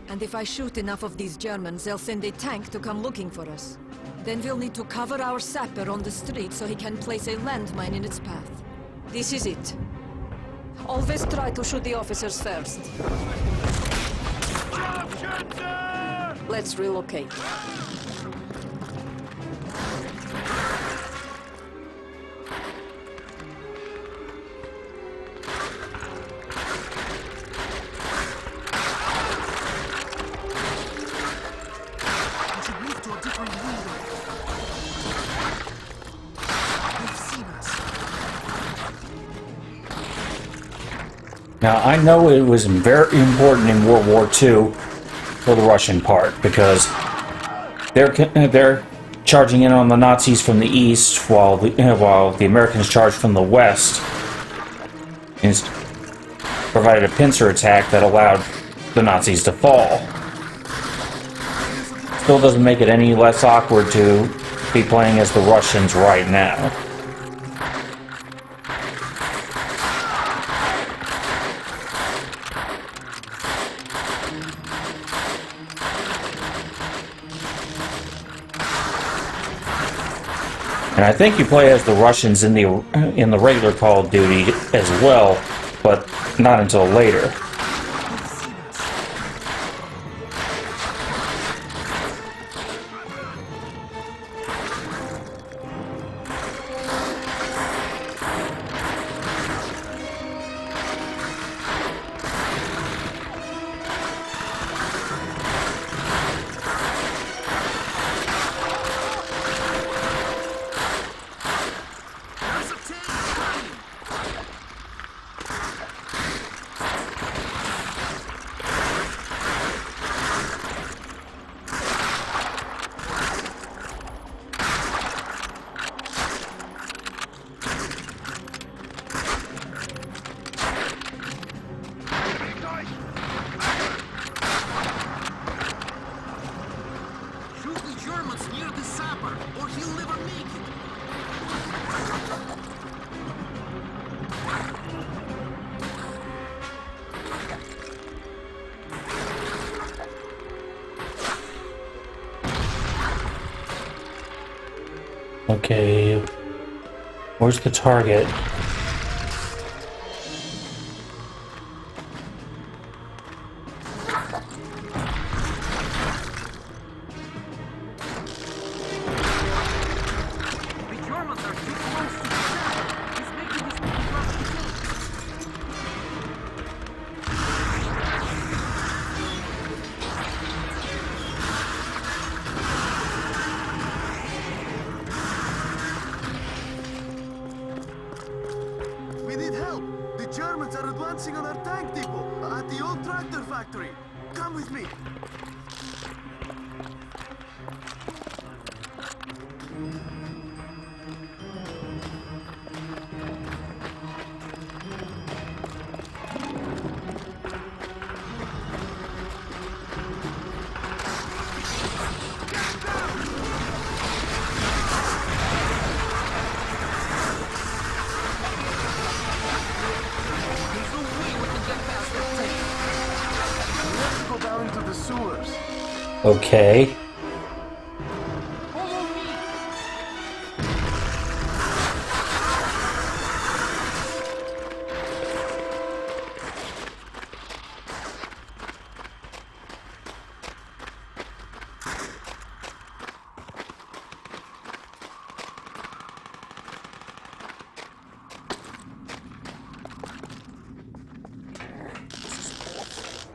And if I shoot enough of these Germans, they'll send a tank to come looking for us. Then we'll need to cover our sapper on the street so he can place a landmine in its path. This is it. Always try to shoot the officers first. Let's relocate. Now, I know it was very important in World War II for the Russian part, because they're charging in on the Nazis from the east, while the Americans charged from the west, and provided a pincer attack that allowed the Nazis to fall. Still doesn't make it any less awkward to be playing as the Russians right now. And I think you play as the Russians in the regular Call of Duty as well, but not until later. Okay. Where's the target? We need help! The Germans are advancing on our tank depot at the old tractor factory. Come with me. Let's go down into the sewers. Okay.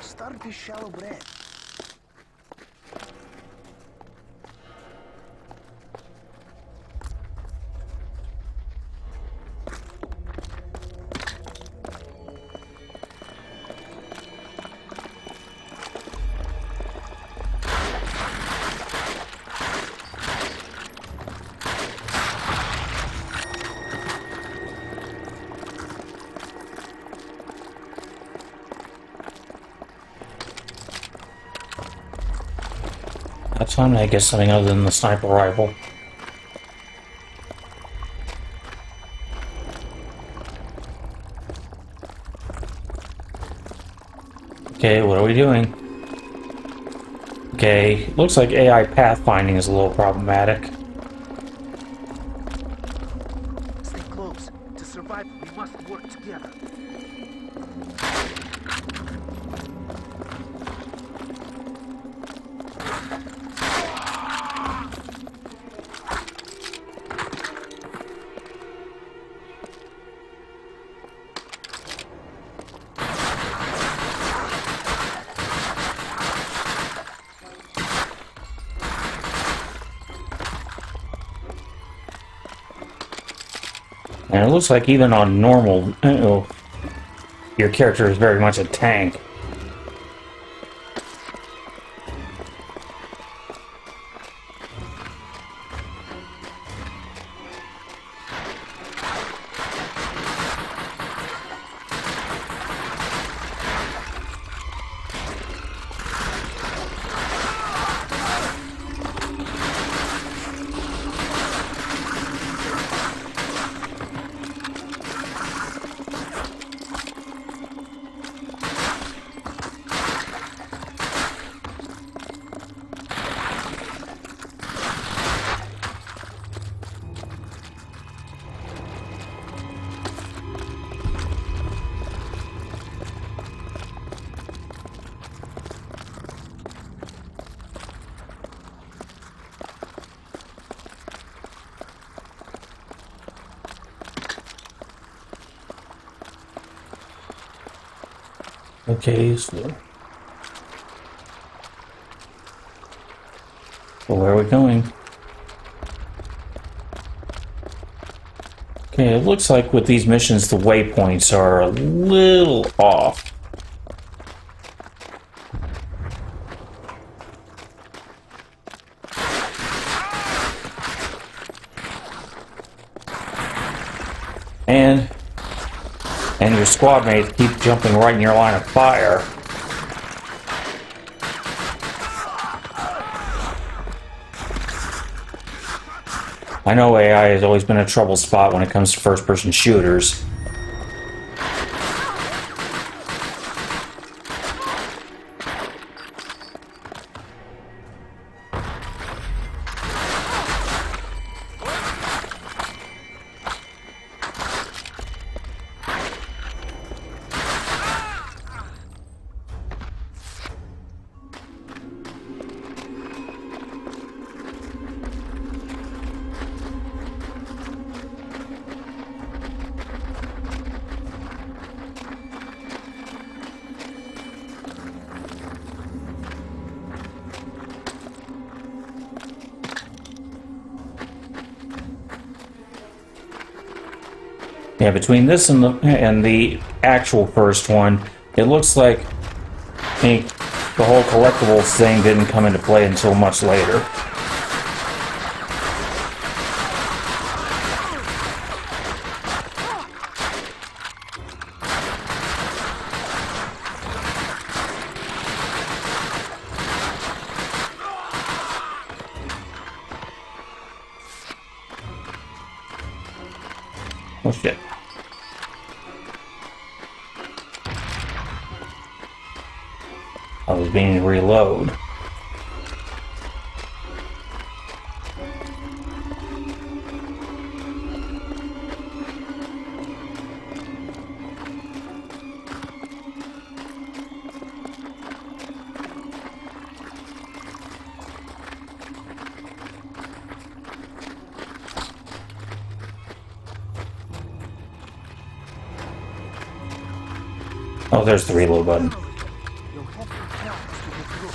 Start this shallow bread. That's time to get something other than the sniper rifle. Okay, what are we doing? Okay, looks like AI pathfinding is a little problematic. Stay close. To survive, we must work together. And it looks like even on normal, your character is very much a tank. Okay, so where are we going? Okay, it looks like with these missions the waypoints are a little off. And your squad mates keep jumping right in your line of fire. I know AI has always been a trouble spot when it comes to first-person shooters. Yeah, between this and the actual first one, it looks like the whole collectibles thing didn't come into play until much later. Oh shit. I was being reload. Oh, there's the reload button. You'll have to help us to get through.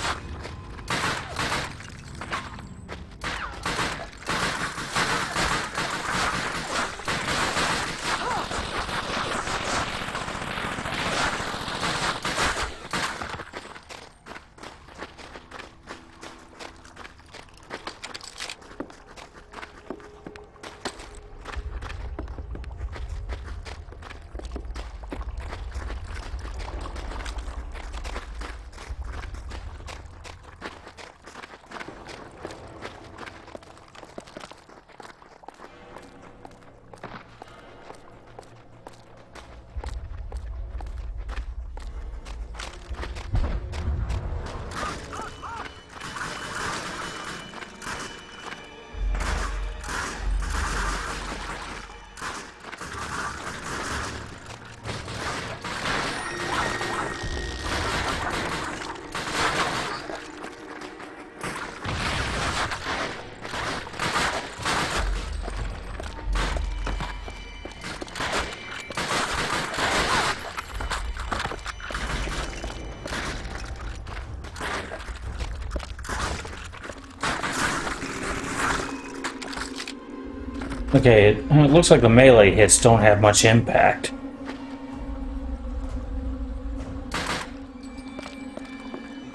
Okay, it looks like the melee hits don't have much impact.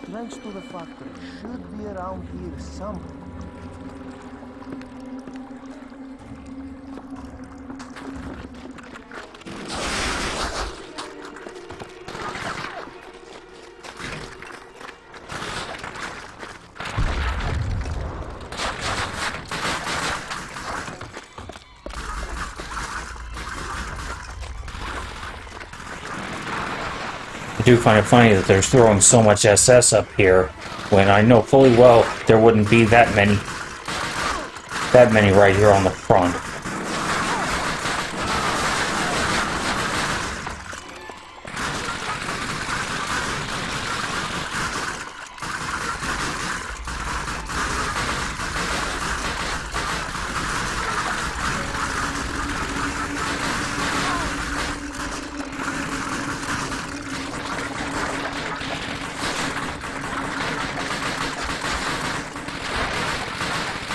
The trench to the factory should be around here somewhere. I do find it funny that they're throwing so much SS up here when I know fully well there wouldn't be that many right here on the front.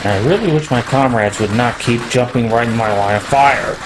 And I really wish my comrades would not keep jumping right in my line of fire.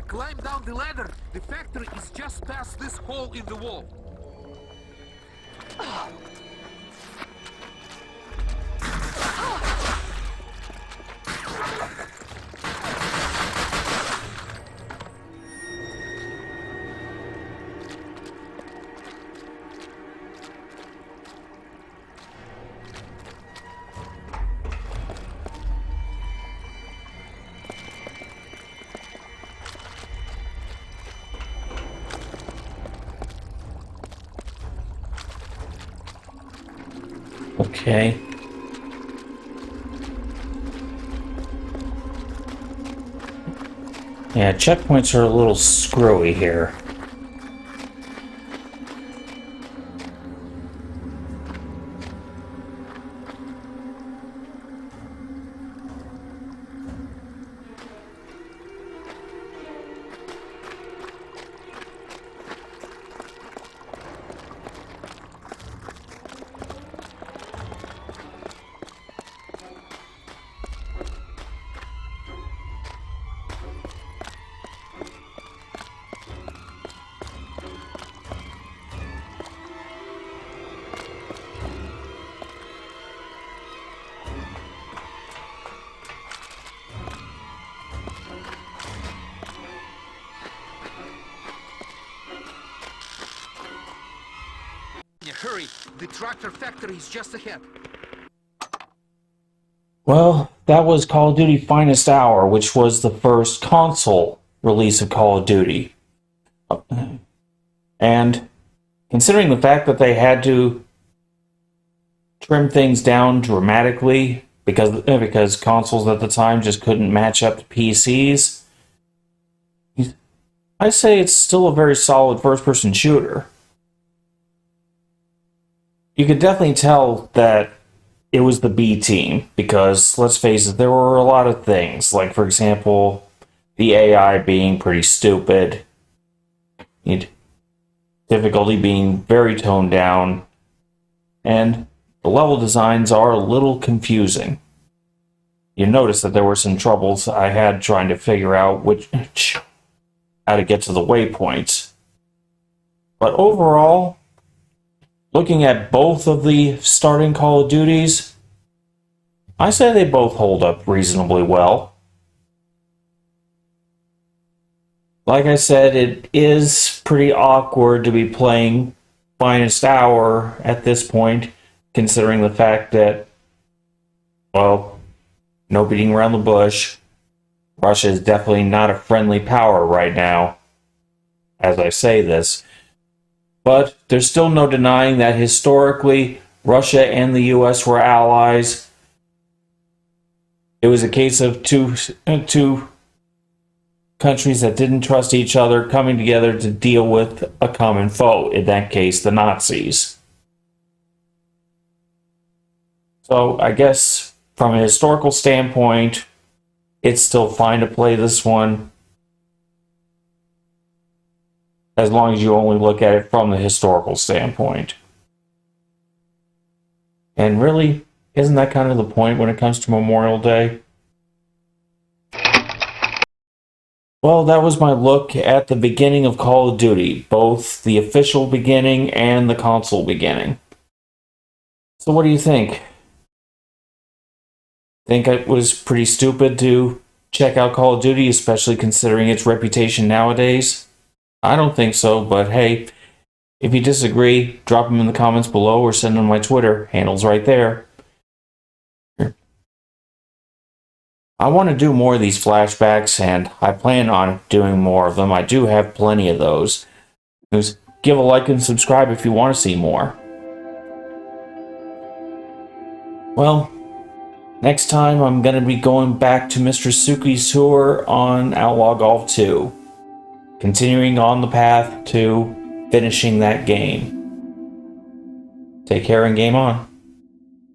Climb down the ladder. The factory is just past this hole in the wall. Okay. Yeah, checkpoints are a little screwy here. Hurry! The tractor factory is just ahead. Well, that was Call of Duty Finest Hour, which was the first console release of Call of Duty. And considering the fact that they had to trim things down dramatically because consoles at the time just couldn't match up to PCs, I say it's still a very solid first-person shooter. You could definitely tell that it was the B team, because, let's face it, there were a lot of things, like, for example, the AI being pretty stupid, difficulty being very toned down, and the level designs are a little confusing. You notice that there were some troubles I had trying to figure out how to get to the waypoints. But overall, looking at both of the starting Call of Duties, I say they both hold up reasonably well. Like I said, it is pretty awkward to be playing Finest Hour at this point, considering the fact that, well, no beating around the bush, Russia is definitely not a friendly power right now, as I say this. But there's still no denying that historically, Russia and the US were allies. It was a case of two countries that didn't trust each other coming together to deal with a common foe, in that case, the Nazis. So I guess from a historical standpoint, it's still fine to play this one, as long as you only look at it from the historical standpoint. And really, isn't that kind of the point when it comes to Memorial Day? Well, that was my look at the beginning of Call of Duty, both the official beginning and the console beginning. So what do you think? Think it was pretty stupid to check out Call of Duty, especially considering its reputation nowadays? I don't think so, but hey, if you disagree, drop them in the comments below or send them on my Twitter. Handle's right there. I want to do more of these flashbacks, and I plan on doing more of them. I do have plenty of those. Just give a like and subscribe if you want to see more. Well, next time I'm going to be going back to Mr. Suki's tour on Outlaw Golf 2. Continuing on the path to finishing that game. Take care and game on.